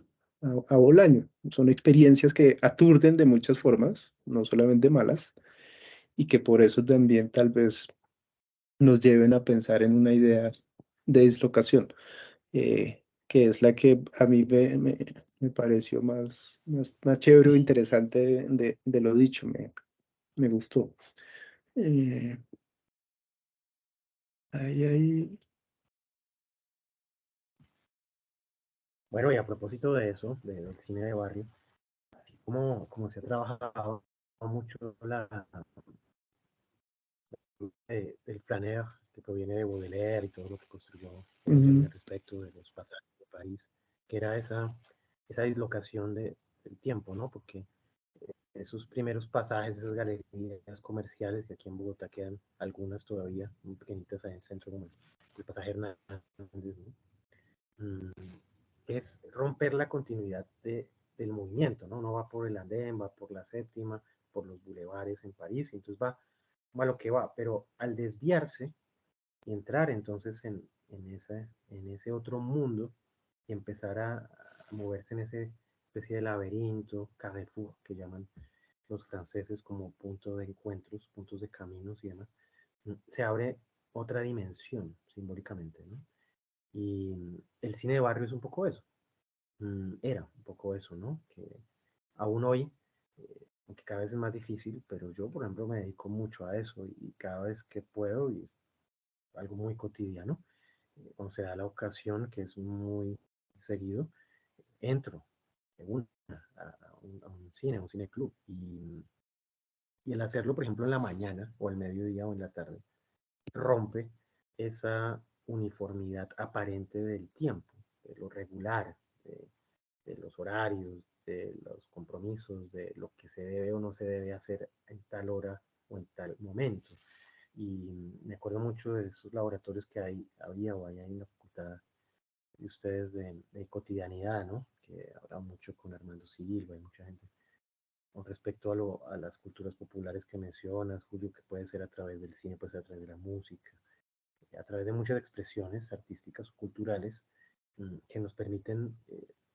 a Bolaño. Son experiencias que aturden de muchas formas, no solamente malas, y que por eso también tal vez nos lleven a pensar en una idea de dislocación, que es la que a mí me pareció más chévere o interesante de lo dicho, me gustó. Eh, ahí. Bueno, y a propósito de eso, del cine de barrio, así como se ha trabajado mucho del flaner, que proviene de Baudelaire y todo lo que construyó Ujú. al respecto de los pasajes de París, que era esa dislocación del tiempo, ¿no? Porque esos primeros pasajes, esas galerías comerciales, que aquí en Bogotá quedan algunas todavía, muy pequeñitas ahí en el centro, como el pasaje Hernández, ¿no? Es romper la continuidad del movimiento, ¿no? No va por el andén, va por la séptima, por los bulevares en París, y entonces va a lo que va, pero al desviarse y entrar entonces en ese otro mundo y empezar a moverse en ese especie de laberinto, carrefour, que llaman los franceses como punto de encuentros, puntos de caminos y demás, se abre otra dimensión simbólicamente, ¿no? Y el cine de barrio es un poco eso, era un poco eso, ¿no? Que aún hoy, aunque cada vez es más difícil, pero yo, por ejemplo, me dedico mucho a eso y cada vez que puedo, y algo muy cotidiano, cuando se da la ocasión, que es muy seguido, entro de una a un cine, a un cineclub, y el hacerlo, por ejemplo, en la mañana o al mediodía o en la tarde, rompe esa uniformidad aparente del tiempo, de lo regular, de los horarios, de los compromisos, de lo que se debe o no se debe hacer en tal hora o en tal momento. Y me acuerdo mucho de esos laboratorios que había o hay en la facultad de ustedes de cotidianidad, ¿no? Que habrá mucho con Armando Silva y mucha gente. Con respecto a las culturas populares que mencionas, Julio, que puede ser a través del cine, puede ser a través de la música, a través de muchas expresiones artísticas o culturales que nos permiten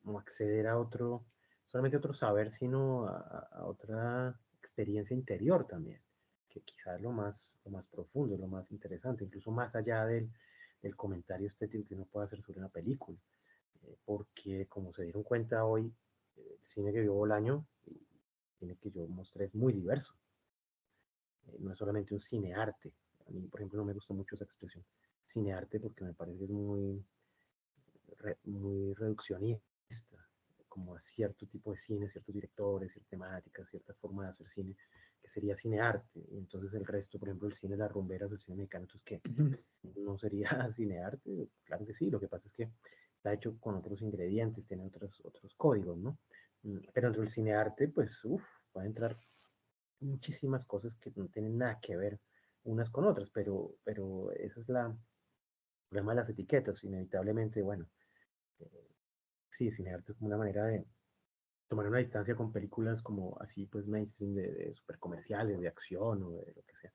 como acceder a otro, solamente a otro saber, sino a otra experiencia interior también, que quizás es lo más profundo, lo más interesante, incluso más allá del comentario estético que uno puede hacer sobre una película, porque como se dieron cuenta hoy, el cine que vio Bolaño, el cine que yo mostré es muy diverso, no es solamente un cinearte. A mí, por ejemplo, no me gusta mucho esa expresión, cinearte, porque me parece que es muy reduccionista, como a cierto tipo de cine, ciertos directores, cierta temática, cierta forma de hacer cine, que sería cinearte. Y entonces el resto, por ejemplo, el cine de las rumberas o el cine mexicano, entonces, ¿qué? ¿No sería cinearte? Claro que sí, lo que pasa es que está hecho con otros ingredientes, tiene otros códigos, ¿no? Pero dentro del cinearte, pues, va a entrar muchísimas cosas que no tienen nada que ver unas con otras, pero esa es el problema de las etiquetas, inevitablemente, bueno, sí, cinearte es como una manera de tomar una distancia con películas como así, pues mainstream, de super comerciales, de acción o de lo que sea,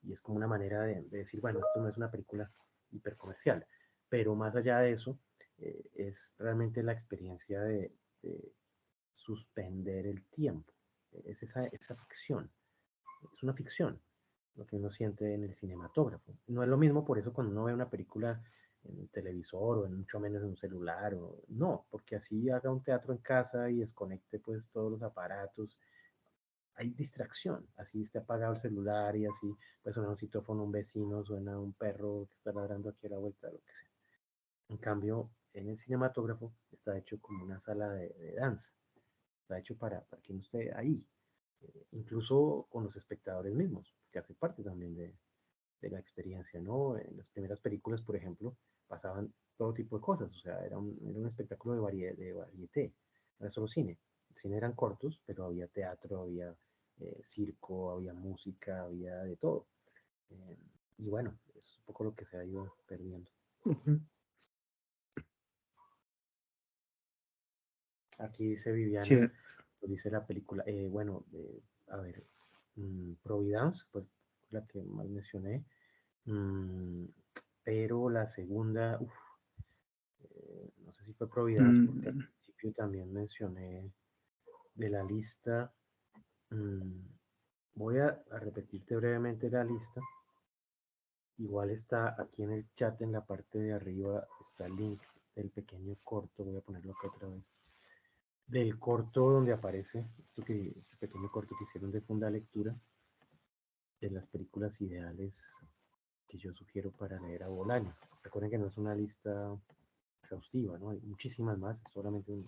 y es como una manera de decir, bueno, esto no es una película hipercomercial, pero más allá de eso, es realmente la experiencia de suspender el tiempo, es esa ficción, es una ficción, lo que uno siente en el cinematógrafo. No es lo mismo por eso cuando uno ve una película en el televisor o en mucho menos en un celular, o no, porque así haga un teatro en casa y desconecte pues todos los aparatos, hay distracción, así esté apagado el celular y así pues suena un citófono, un vecino, suena un perro que está ladrando aquí a la vuelta, lo que sea. En cambio, en el cinematógrafo está hecho como una sala de danza, está hecho para que uno esté ahí, incluso con los espectadores mismos, que hace parte también de la experiencia, ¿no? En las primeras películas, por ejemplo, pasaban todo tipo de cosas, o sea, era un espectáculo de varieté, no era solo cine. El cine eran cortos, pero había teatro, había circo, había música, había de todo. Eh, y bueno, es un poco lo que se ha ido perdiendo. Ujú. Aquí dice Sí, Viviana, pues dice la película, bueno, a ver, Providence, pues la que más mencioné, mm, pero la segunda, no sé si fue Providence, porque al mm, principio también mencioné de la lista. mm, Voy a repetirte brevemente la lista. Igual está aquí en el chat, en la parte de arriba, está el link del pequeño corto. Voy a ponerlo acá otra vez. Del corto donde aparece este pequeño corto que hicieron de Funda Lectura, de las películas ideales que yo sugiero para leer a Bolaño. Recuerden que no es una lista exhaustiva, ¿no? Hay muchísimas más, es solamente un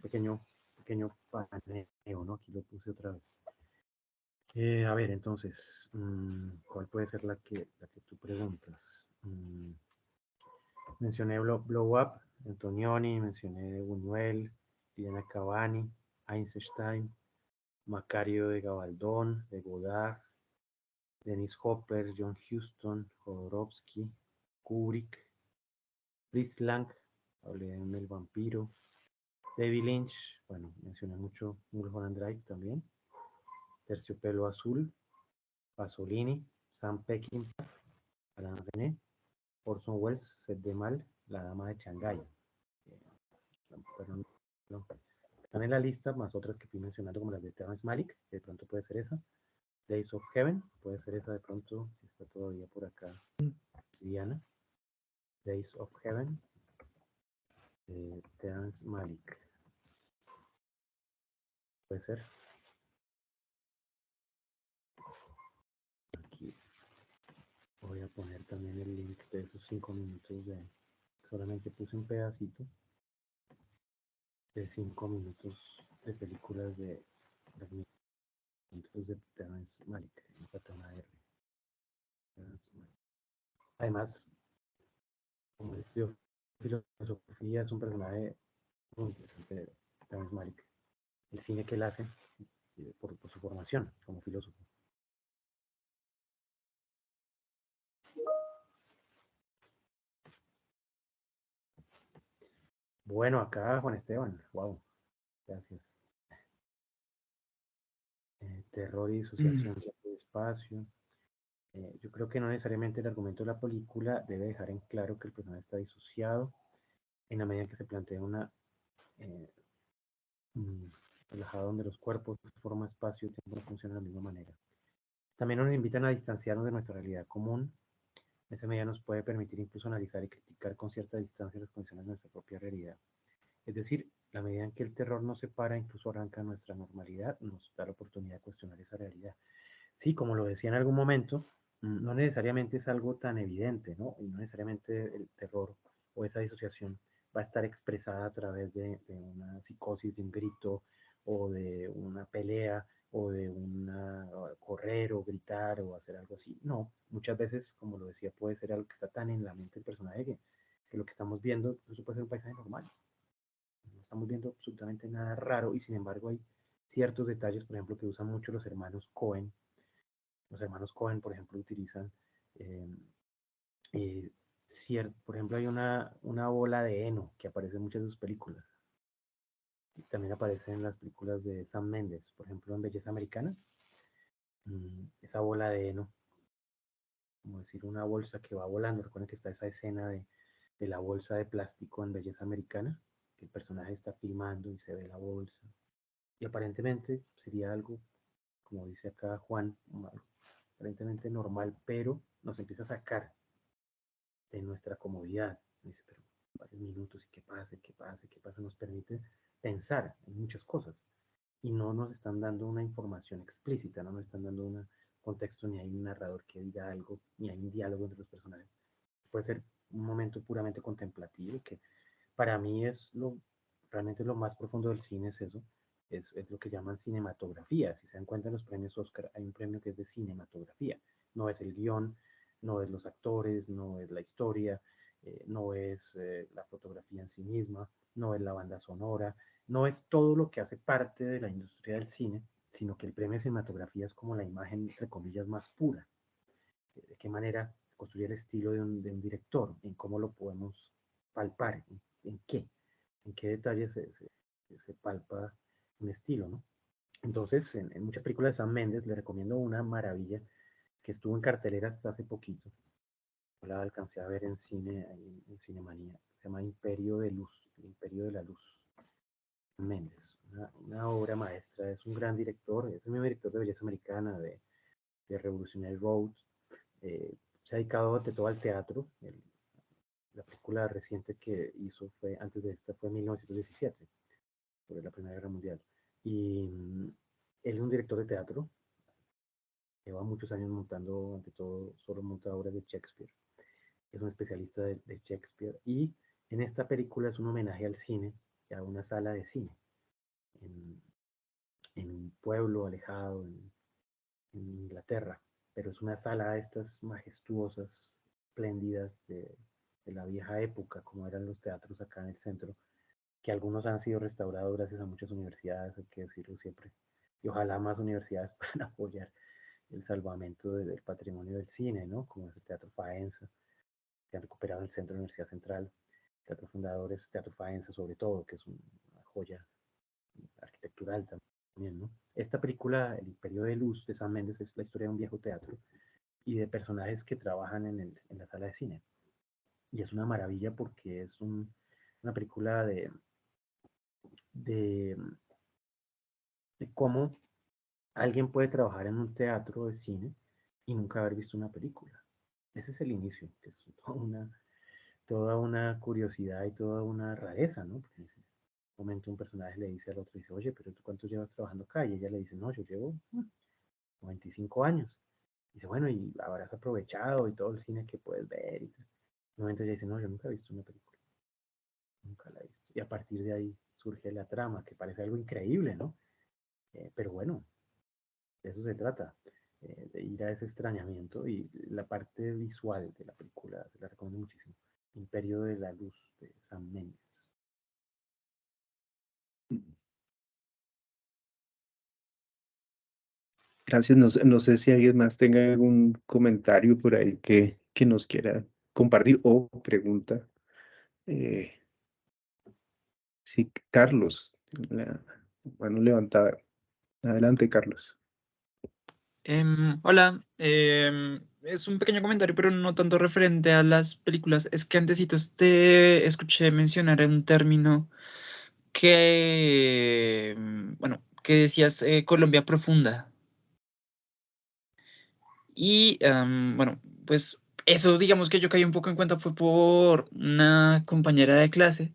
pequeño paneo, ¿no? Aquí lo puse otra vez. A ver, entonces, ¿cuál puede ser la que tú preguntas? Mencioné Blow Up, Antonioni, mencioné Buñuel, Liliana Cavani, Einstein, Macario de Gabaldón, de Godard, Dennis Hopper, John Huston, Jodorowsky, Kubrick, Fritz Lang, hablé de El vampiro, David Lynch, bueno, mencioné mucho Mulholland Drive también, Terciopelo Azul, Pasolini, Sam Peckinpah, Alain René, Orson Welles, Sed de Mal, La Dama de Shanghái. No, están en la lista, más otras que fui mencionando, como las de Terrence Malick, que de pronto puede ser esa. Days of Heaven, puede ser esa de pronto, si está todavía por acá. Diana. Days of Heaven, Terrence Malick. Puede ser. Aquí voy a poner también el link de esos 5 minutos de... Solamente puse un pedacito de 5 minutos de películas de Terrence Malick. Me falta una R. Además, como estudió filosofía, es un personaje muy interesante de Terrence Malick. El cine que él hace por su formación como filósofo. Bueno, acá Juan Esteban, wow, gracias. Terror y disociación de espacio. Yo creo que no necesariamente el argumento de la película debe dejar en claro que el personaje está disociado en la medida en que se plantea una relajada donde los cuerpos, forma, espacio y tiempo no funcionan de la misma manera. También nos invitan a distanciarnos de nuestra realidad común. Esa medida nos puede permitir incluso analizar y criticar con cierta distancia las condiciones de nuestra propia realidad. Es decir, la medida en que el terror nos separa, incluso arranca nuestra normalidad, nos da la oportunidad de cuestionar esa realidad. Sí, como lo decía en algún momento, no necesariamente es algo tan evidente, ¿no? Y no necesariamente el terror o esa disociación va a estar expresada a través de una psicosis, de un grito, o de una pelea, o de una correr o gritar o hacer algo así. No, muchas veces, como lo decía, puede ser algo que está tan en la mente del personaje que lo que estamos viendo incluso puede ser un paisaje normal. No estamos viendo absolutamente nada raro y sin embargo hay ciertos detalles, por ejemplo, que usan mucho los hermanos Coen. Los hermanos Coen, por ejemplo, utilizan por ejemplo, hay una bola de heno que aparece en muchas de sus películas. Y también aparece en las películas de Sam Mendes, por ejemplo, en Belleza Americana. Esa bola de heno, como decir, una bolsa que va volando. Recuerden que está esa escena de la bolsa de plástico en Belleza Americana, que el personaje está filmando y se ve la bolsa. Y aparentemente sería algo, como dice acá Juan, aparentemente normal, pero nos empieza a sacar de nuestra comodidad. Dice, pero varios minutos y qué pasa, qué pasa, qué pasa, nos permite pensar en muchas cosas. Y no nos están dando una información explícita, no nos están dando un contexto, ni hay un narrador que diga algo, ni hay un diálogo entre los personajes. Puede ser un momento puramente contemplativo, que para mí es realmente lo más profundo del cine, es eso, es lo que llaman cinematografía. Si se dan cuenta en los premios Oscar, hay un premio que es de cinematografía. No es el guión, no es los actores, no es la historia, no es la fotografía en sí misma, no es la banda sonora, no es todo lo que hace parte de la industria del cine, sino que el premio de cinematografía es como la imagen, entre comillas, más pura. De qué manera se construye el estilo de un director, en cómo lo podemos palpar, en qué detalles se palpa un estilo, ¿no? Entonces, en muchas películas de Sam Mendes le recomiendo una maravilla que estuvo en cartelera hasta hace poquito. Yo la alcancé a ver en cine, en Cinemanía. Se llama Imperio de Luz, el Imperio de la Luz. Mendes, una obra maestra, es un gran director, es el mismo director de Belleza Americana, de Revolutionary Road. Se ha dedicado ante todo al teatro. La película reciente que hizo fue, antes de esta, fue en 1917, sobre la Primera Guerra Mundial. Y él es un director de teatro, lleva muchos años montando, ante todo, solo monta obras de Shakespeare. Es un especialista de Shakespeare. Y en esta película es un homenaje al cine, a una sala de cine, en un pueblo alejado, en Inglaterra, pero es una sala de estas majestuosas, espléndidas de la vieja época, como eran los teatros acá en el centro, que algunos han sido restaurados gracias a muchas universidades, hay que decirlo siempre, y ojalá más universidades puedan apoyar el salvamento del patrimonio del cine, ¿no? Como es el Teatro Faenza, que han recuperado el Centro de la Universidad Central, Teatro Fundadores, Teatro Faenza sobre todo, que es una joya arquitectural también, ¿no? Esta película, El Imperio de Luz, de Sam Mendes, es la historia de un viejo teatro y de personajes que trabajan en la sala de cine. Y es una maravilla porque es una película de, de cómo alguien puede trabajar en un teatro de cine y nunca haber visto una película. Ese es el inicio, que es toda una curiosidad y toda una rareza, ¿no? Porque en ese momento un personaje le dice al otro, dice, oye, pero ¿tú cuánto llevas trabajando acá? Y ella le dice, no, yo llevo 25 años. Dice, bueno, y habrás aprovechado y todo el cine que puedes ver. Y tal. En un momento ella dice, no, yo nunca he visto una película. Nunca la he visto. Y a partir de ahí surge la trama, que parece algo increíble, ¿no? Pero bueno, de eso se trata, de ir a ese extrañamiento y la parte visual de la película, se la recomiendo muchísimo. Imperio de la Luz, de Sam Mendes. Gracias. No sé si alguien más tenga algún comentario por ahí que nos quiera compartir o pregunta. Sí, Carlos, la mano levantada. Adelante, Carlos. Hola, es un pequeño comentario, pero no tanto referente a las películas. Es que antecitos te escuché mencionar un término que, bueno, que decías Colombia profunda. Y bueno, pues eso digamos que yo caí un poco en cuenta fue por una compañera de clase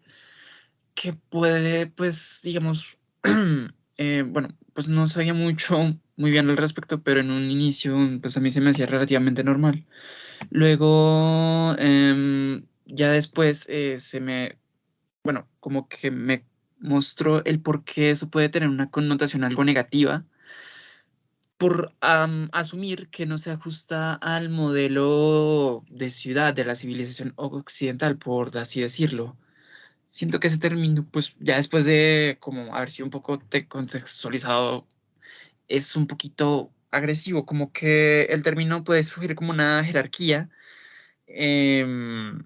que puede, pues, digamos, bueno, pues no sabía mucho, muy bien al respecto, pero en un inicio, pues a mí se me hacía relativamente normal. Luego, ya después bueno, como que me mostró el por qué eso puede tener una connotación algo negativa por asumir que no se ajusta al modelo de ciudad de la civilización occidental, por así decirlo. Siento que ese término, pues ya después de como haber sido un poco contextualizado, es un poquito agresivo, como que el término puede surgir como una jerarquía, em,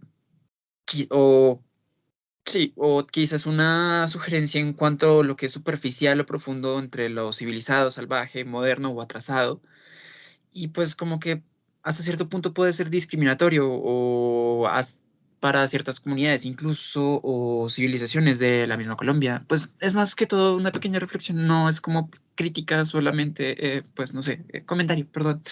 o sí, o quizás una sugerencia en cuanto a lo que es superficial o profundo entre lo civilizado, salvaje, moderno o atrasado. Y pues como que hasta cierto punto puede ser discriminatorio o para ciertas comunidades incluso o civilizaciones de la misma Colombia. Pues es más que todo una pequeña reflexión, no es como crítica solamente, pues no sé, comentario, perdón.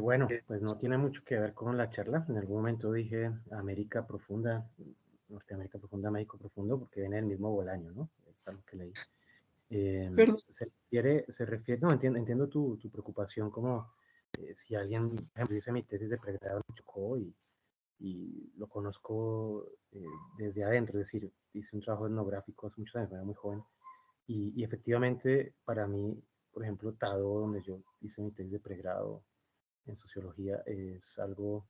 Bueno, pues no tiene mucho que ver con la charla. En algún momento dije América Profunda, Norteamérica Profunda, México Profundo, porque viene del mismo Bolaño, ¿no? Es algo que leí. Perdón. Se refiere, no, entiendo tu preocupación como si alguien, por ejemplo, hice mi tesis de pregrado en Chocó y lo conozco desde adentro, es decir, hice un trabajo etnográfico hace muchos años, era muy joven, y efectivamente para mí, por ejemplo, Tado, donde yo hice mi tesis de pregrado en sociología, es algo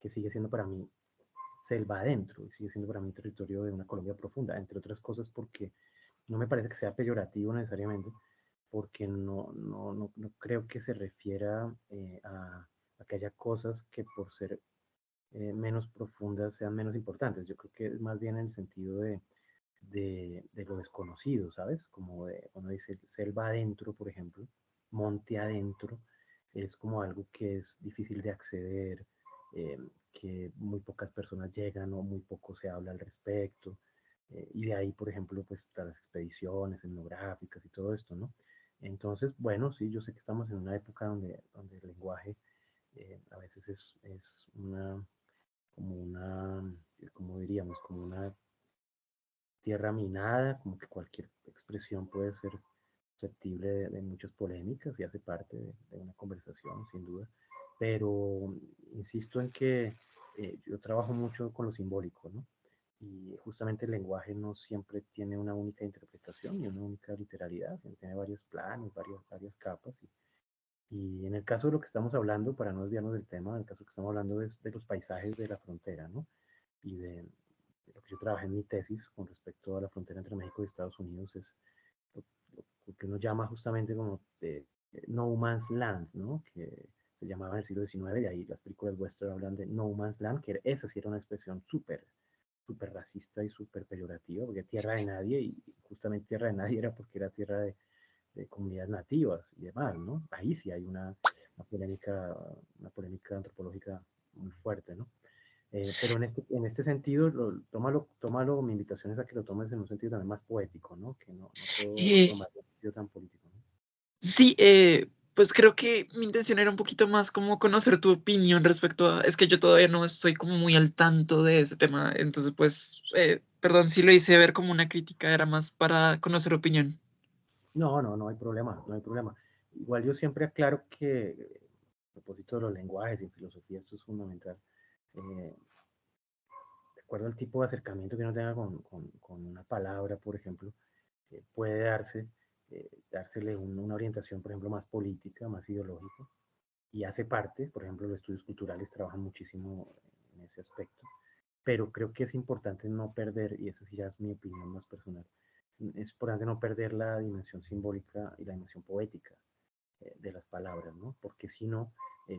que sigue siendo para mí selva adentro, y sigue siendo para mí territorio de una Colombia profunda, entre otras cosas porque no me parece que sea peyorativo necesariamente, porque no creo que se refiera a que haya cosas que por ser menos profundas sean menos importantes. Yo creo que es más bien en el sentido de lo desconocido, ¿sabes? Como cuando dice selva adentro, por ejemplo, monte adentro, es como algo que es difícil de acceder, eh, que muy pocas personas llegan o muy poco se habla al respecto. Y de ahí, por ejemplo, pues las expediciones etnográficas y todo esto, ¿no? Entonces, bueno, sí, yo sé que estamos en una época donde el lenguaje a veces es como diríamos, como una tierra minada, como que cualquier expresión puede ser susceptible de muchas polémicas y hace parte de una conversación, sin duda. Pero insisto en que yo trabajo mucho con lo simbólico, ¿no? y justamente el lenguaje no siempre tiene una única interpretación y una única literalidad, sino tiene varios planos, varias capas. Y en el caso de lo que estamos hablando, para no desviarnos del tema, en el caso que estamos hablando es de los paisajes de la frontera, ¿no? Y de lo que yo trabajé en mi tesis con respecto a la frontera entre México y Estados Unidos, es lo que uno llama justamente como No Man's Land, ¿no? Que se llamaba en el siglo XIX, y ahí las películas western hablan de No Man's Land, que esa sí era una expresión súper racista y súper peyorativa, porque tierra de nadie, y justamente tierra de nadie era porque era tierra de comunidades nativas y demás, ¿no? Ahí sí hay una polémica antropológica muy fuerte, ¿no? Pero en este sentido, tómalo, mi invitación es a que lo tomes en un sentido también más poético, ¿no? Que no todo Eh, tomarlo en un sentido tan político, ¿no? sí, pues creo que mi intención era un poquito más como conocer tu opinión respecto a, es que yo todavía no estoy como muy al tanto de ese tema, entonces pues, perdón si lo hice ver como una crítica, era más para conocer opinión. No hay problema, no hay problema. Igual yo siempre aclaro que a propósito de los lenguajes y filosofía, esto es fundamental. De acuerdo al tipo de acercamiento que uno tenga con una palabra, por ejemplo, puede dársele una orientación, por ejemplo, más política, más ideológica, y hace parte, por ejemplo, los estudios culturales trabajan muchísimo en ese aspecto, pero creo que es importante no perder, y esa sí ya es mi opinión más personal, es importante no perder la dimensión simbólica y la dimensión poética de las palabras, ¿no? Porque si no,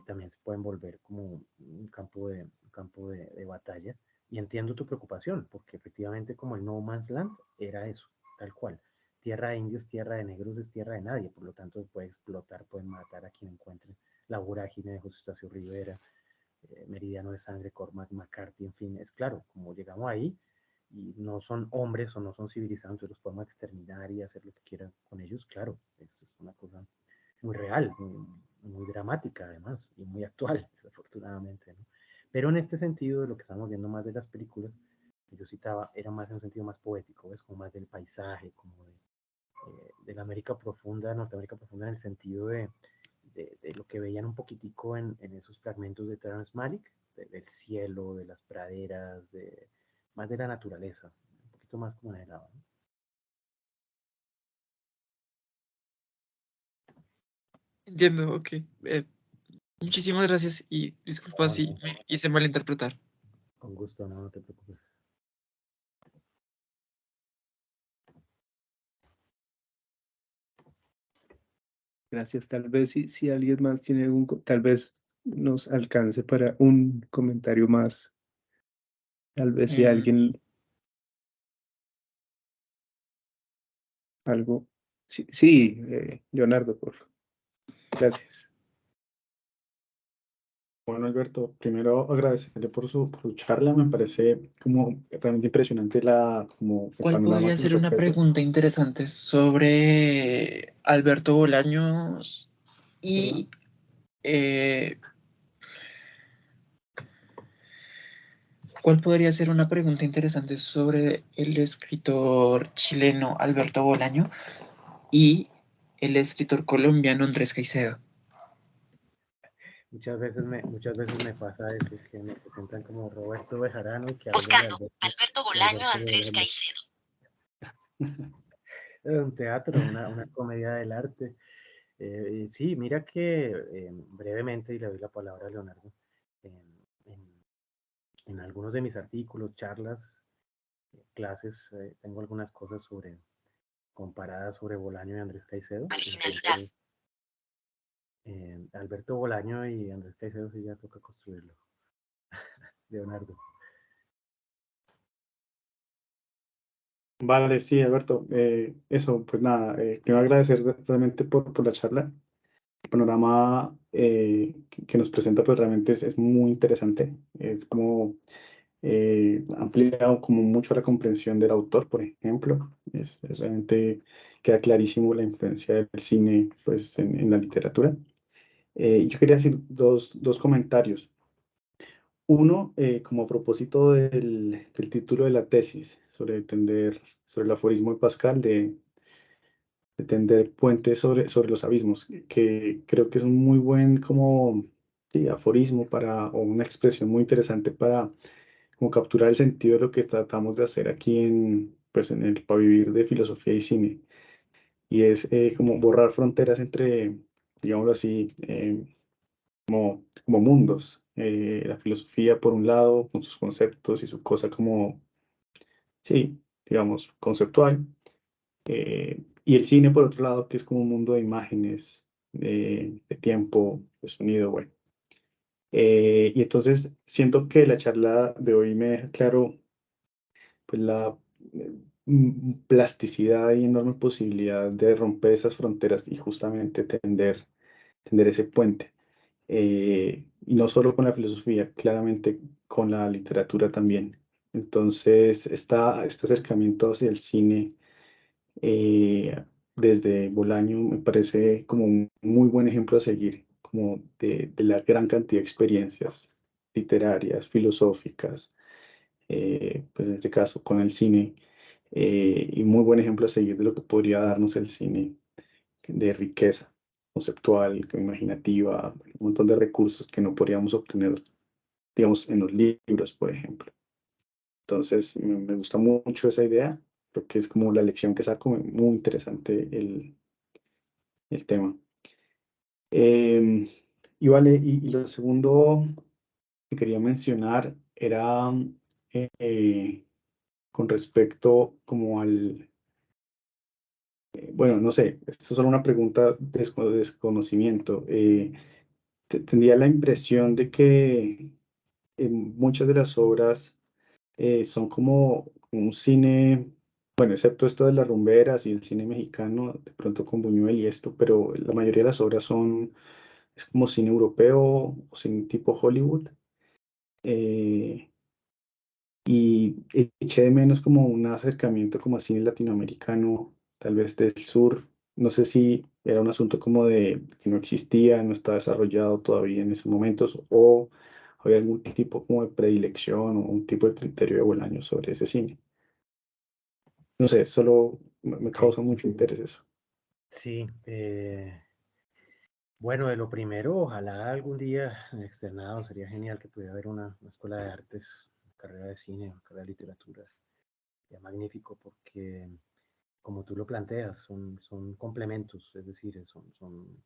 también se pueden volver como un campo de batalla. Y entiendo tu preocupación, porque efectivamente como el No Man's Land era eso, tal cual. Tierra de indios, tierra de negros es tierra de nadie, por lo tanto puede explotar, pueden matar a quien encuentre. La vorágine de José Estacio Rivera, Meridiano de Sangre, Cormac McCarthy, en fin, es claro, como llegamos ahí y no son hombres o no son civilizados, entonces los podemos exterminar y hacer lo que quieran con ellos, claro, eso es una cosa muy real, muy dramática además, y muy actual, desafortunadamente, ¿no? Pero en este sentido, de lo que estamos viendo más de las películas, que yo citaba, era más en un sentido más poético, ¿ves? Como más del paisaje, como de la América profunda, Norteamérica profunda, en el sentido de lo que veían un poquitico en esos fragmentos de Terrence Malick, del cielo, de las praderas, más de la naturaleza, un poquito más como en el lado, ¿no? Entiendo, ok. Muchísimas gracias y disculpa No, si no, me hice malinterpretar. con gusto, no te preocupes. Gracias. Tal vez si alguien más tiene tal vez nos alcance para un comentario más. Tal vez si Mm, alguien algo. Sí, Leonardo, por favor. Gracias. Bueno, Alberto, primero agradecerle por su charla. Me parece como realmente impresionante como el ¿Cuál panorama podría que nos ser una ofrece. pregunta interesante sobre Alberto Bolaños y cuál podría ser una pregunta interesante sobre el escritor chileno Alberto Bolaño y el escritor colombiano Andrés Caicedo? Muchas veces me pasa eso, que me presentan como Roberto Bejarano y que hablo Buscando Alberto de Bolaño, Alberto Andrés Bolaño. Caicedo. Es un teatro, una comedia del arte. Y sí, mira que brevemente, y le doy la palabra a Leonardo, en algunos de mis artículos, charlas, clases, tengo algunas cosas comparadas sobre Bolaño y Andrés Caicedo. Originalidad. Entonces, Alberto Bolaño y Andrés Caicedo sí ya toca construirlo. Leonardo. Vale, sí, Alberto. Eso, pues nada, quiero agradecer realmente por la charla. El panorama que nos presenta pues realmente es muy interesante. Es como ha ampliado como mucho la comprensión del autor, por ejemplo. Es realmente queda clarísimo la influencia del cine pues, en la literatura. Yo quería decir dos comentarios. Uno, como a propósito del título de la tesis, sobre el aforismo de Pascal de tender puentes sobre los abismos, que creo que es un muy buen como, sí, aforismo o una expresión muy interesante para como capturar el sentido de lo que tratamos de hacer aquí pues en el Para Vivir de Filosofía y Cine. Y es como borrar fronteras entre, digámoslo así, como mundos. La filosofía, por un lado, con sus conceptos y su cosa como, sí, digamos, conceptual. Y el cine, por otro lado, que es como un mundo de imágenes, de tiempo, de sonido, bueno. Y entonces siento que la charla de hoy me deja claro pues la plasticidad y enorme posibilidad de romper esas fronteras y justamente tender ese puente. Y no solo con la filosofía, claramente con la literatura también. Entonces, este acercamiento hacia el cine desde Bolaño me parece como un muy buen ejemplo a seguir, como de la gran cantidad de experiencias literarias, filosóficas, pues en este caso con el cine, y muy buen ejemplo a seguir de lo que podría darnos el cine de riqueza conceptual, imaginativa, un montón de recursos que no podríamos obtener, digamos, en los libros, por ejemplo. Entonces, me gusta mucho esa idea, creo que es como la lección que saco, muy interesante el tema. Y vale, y lo segundo que quería mencionar era con respecto como bueno, no sé, esto es solo una pregunta de desconocimiento. Tendría la impresión de que muchas de las obras son como un cine, bueno, excepto esto de las rumberas y el cine mexicano, de pronto con Buñuel y esto, pero la mayoría de las obras es como cine europeo o cine tipo Hollywood. eh, y eché de menos como un acercamiento como a cine latinoamericano, tal vez del sur. No sé si era un asunto como de que no existía, no estaba desarrollado todavía en esos momentos, o había algún tipo como de predilección o un tipo de criterio de Bolaño sobre ese cine. No sé, solo me Ok. causa mucho interés eso. Sí, bueno, de lo primero, ojalá algún día en externado sería genial que pudiera haber una escuela de artes, una carrera de cine, una carrera de literatura. Sería magnífico porque, como tú lo planteas, son complementos, es decir, son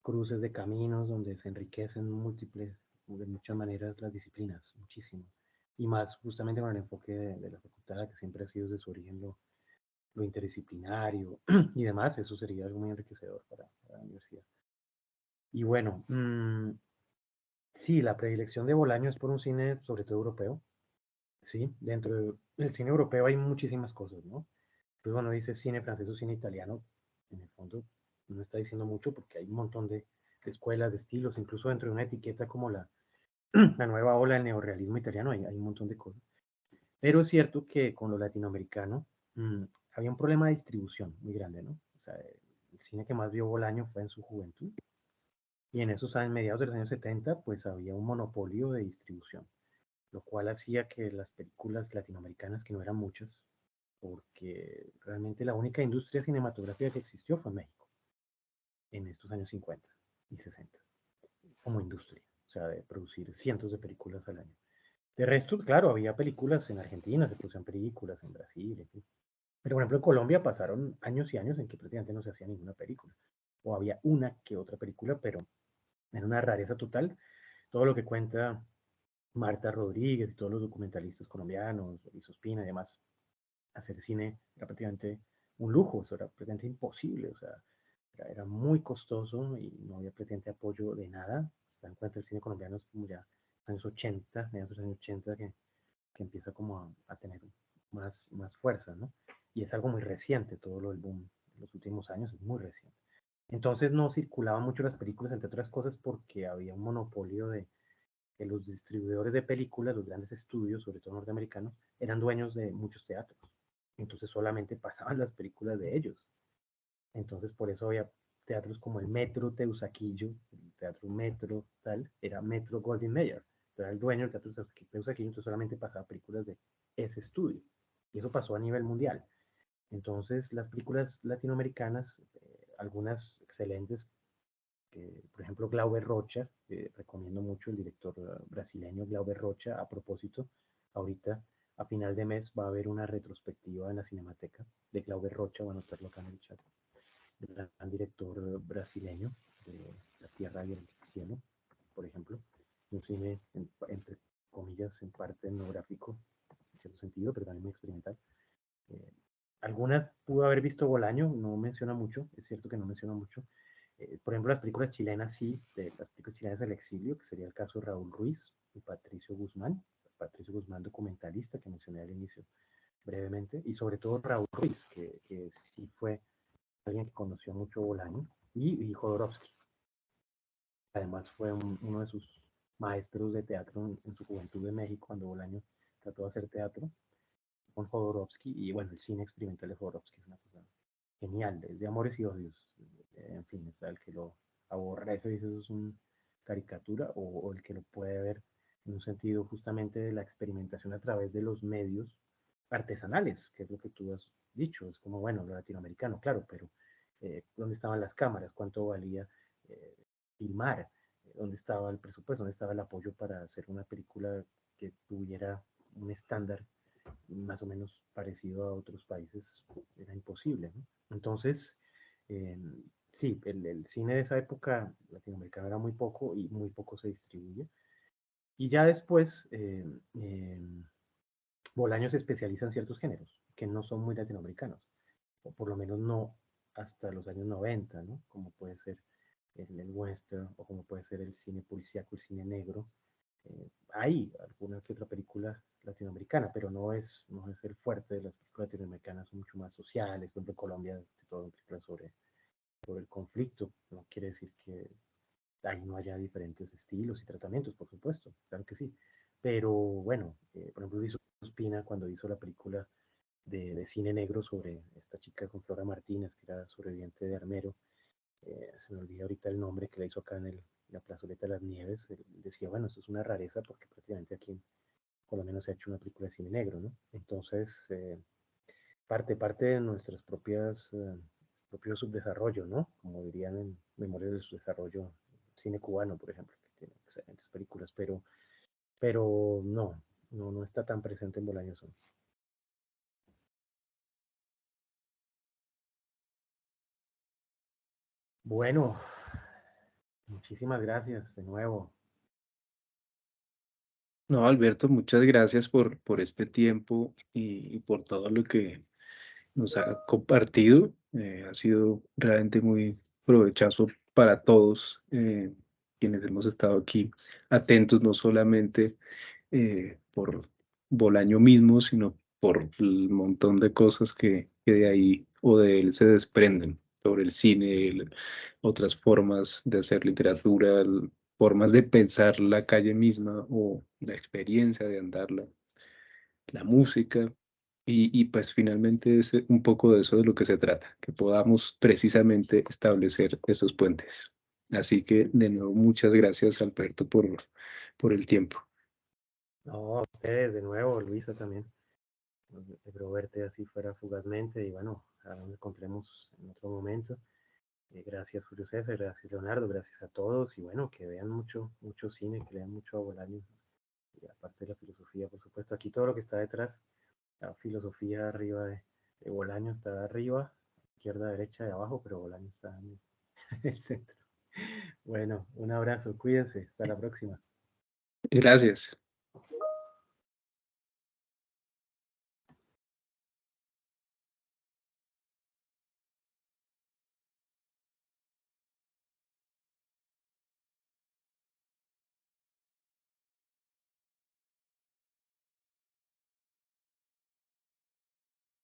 cruces de caminos donde se enriquecen múltiples, de muchas maneras, las disciplinas, muchísimo. Y más justamente con el enfoque de la facultad, que siempre ha sido desde su origen lo interdisciplinario y demás, eso sería algo muy enriquecedor para la universidad. Y bueno, sí, la predilección de Bolaño es por un cine, sobre todo europeo, ¿sí? Dentro del cine europeo hay muchísimas cosas, ¿no? Pues bueno, dice cine francés o cine italiano, en el fondo no está diciendo mucho porque hay un montón de escuelas, de estilos, incluso dentro de una etiqueta como la nueva ola del neorrealismo italiano, hay un montón de cosas. Pero es cierto que con lo latinoamericano había un problema de distribución muy grande, ¿no? O sea, el cine que más vio Bolaño fue en su juventud. Y en esos años, mediados de los años 70, pues había un monopolio de distribución, lo cual hacía que las películas latinoamericanas, que no eran muchas, porque realmente la única industria cinematográfica que existió fue en México, en estos años 50 y 60, como industria, o sea, de producir cientos de películas al año. De resto, claro, había películas en Argentina, se producían películas en Brasil, en fin. Pero, por ejemplo, en Colombia pasaron años y años en que prácticamente no se hacía ninguna película. O había una que otra película, pero era una rareza total. Todo lo que cuenta Marta Rodríguez y todos los documentalistas colombianos, Luis Ospina y demás, hacer cine era prácticamente un lujo, eso era prácticamente imposible, o sea, era muy costoso y no había prácticamente apoyo de nada. Se dan cuenta, el cine colombiano es como ya años 80, mediados de los años 80, que empieza como a tener más fuerza, ¿no? Y es algo muy reciente, todo lo del boom en los últimos años es muy reciente. Entonces no circulaban mucho las películas, entre otras cosas, porque había un monopolio de que los distribuidores de películas, los grandes estudios, sobre todo norteamericanos, eran dueños de muchos teatros. Entonces solamente pasaban las películas de ellos. Entonces por eso había teatros como el Metro Teusaquillo, el Teatro Metro, tal, era Metro Goldwyn Mayer. Era el dueño del Teatro Teusaquillo, entonces solamente pasaba películas de ese estudio. Y eso pasó a nivel mundial. Entonces las películas latinoamericanas, algunas excelentes, por ejemplo, Glauber Rocha, recomiendo mucho el director brasileño Glauber Rocha. A propósito, ahorita a final de mes va a haber una retrospectiva en la Cinemateca de Glauber Rocha, voy a anotarlo acá en el chat, el gran director brasileño de La Tierra y el Cielo, por ejemplo, un cine entre comillas en parte etnográfico, en cierto sentido, pero también muy experimental. Algunas pudo haber visto Bolaño, no menciona mucho, es cierto que no menciona mucho. Por ejemplo, las películas chilenas sí, de las películas chilenas del exilio, que sería el caso de Raúl Ruiz y Patricio Guzmán documentalista que mencioné al inicio brevemente, y sobre todo Raúl Ruiz, que sí fue alguien que conoció mucho Bolaño, y Jodorowsky. Además fue uno de sus maestros de teatro en su juventud en México, cuando Bolaño trató de hacer teatro con Jodorowsky, y bueno, el cine experimental de Jodorowsky es una cosa genial, es de amores y odios, en fin, está el que lo aborrece y dice eso es una caricatura, o el que lo puede ver en un sentido justamente de la experimentación a través de los medios artesanales, que es lo que tú has dicho, es como, bueno, lo latinoamericano, claro, pero ¿dónde estaban las cámaras? ¿Cuánto valía filmar? ¿Dónde estaba el presupuesto? ¿Dónde estaba el apoyo para hacer una película que tuviera un estándar más o menos parecido a otros países? Era imposible, ¿no? Entonces, sí, el cine de esa época latinoamericano era muy poco y muy poco se distribuye. Y ya después, Bolaño se especializa en ciertos géneros que no son muy latinoamericanos, o por lo menos no hasta los años 90, ¿no? Como puede ser el western, o como puede ser el cine policíaco, el cine negro. Hay alguna que otra película latinoamericana, pero no es el fuerte de las películas latinoamericanas, son mucho más sociales. Por ejemplo, Colombia, de todo películas sobre el conflicto. No quiere decir que ahí no haya diferentes estilos y tratamientos, por supuesto, claro que sí. Pero bueno, por ejemplo, hizo Ospina cuando hizo la película de cine negro sobre esta chica con Flora Martínez, que era sobreviviente de Armero. Se me olvida ahorita el nombre, que la hizo acá en la plazoleta de las Nieves. Él decía, bueno, esto es una rareza porque prácticamente aquí por lo menos se ha hecho una película de cine negro, ¿no? Entonces, parte de nuestras propias propio subdesarrollo, ¿no? Como dirían en Memorias de Subdesarrollo, cine cubano, por ejemplo, que tiene excelentes películas, pero no está tan presente en Bolaño Son. Bueno, muchísimas gracias de nuevo. No, Alberto, muchas gracias por este tiempo y por todo lo que nos ha compartido. Ha sido realmente muy provechoso para todos quienes hemos estado aquí atentos, no solamente por Bolaño mismo, sino por el montón de cosas que de ahí o de él se desprenden sobre el cine, otras formas de hacer literatura, formas de pensar la calle misma o la experiencia de andarla, la música. Y pues finalmente es un poco de eso de lo que se trata, que podamos precisamente establecer esos puentes. Así que de nuevo, muchas gracias, Alberto, por el tiempo. No, a ustedes de nuevo, Luisa también. Espero verte así fuera fugazmente y bueno, ahora nos encontremos en otro momento. Gracias Julio César, gracias Leonardo, gracias a todos y bueno, que vean mucho cine, que lean mucho a Bolaño y aparte de la filosofía, por supuesto, aquí todo lo que está detrás, la filosofía arriba de Bolaño está arriba, izquierda, derecha, de abajo, pero Bolaño está en el centro. Bueno, un abrazo, cuídense, hasta la próxima. Gracias.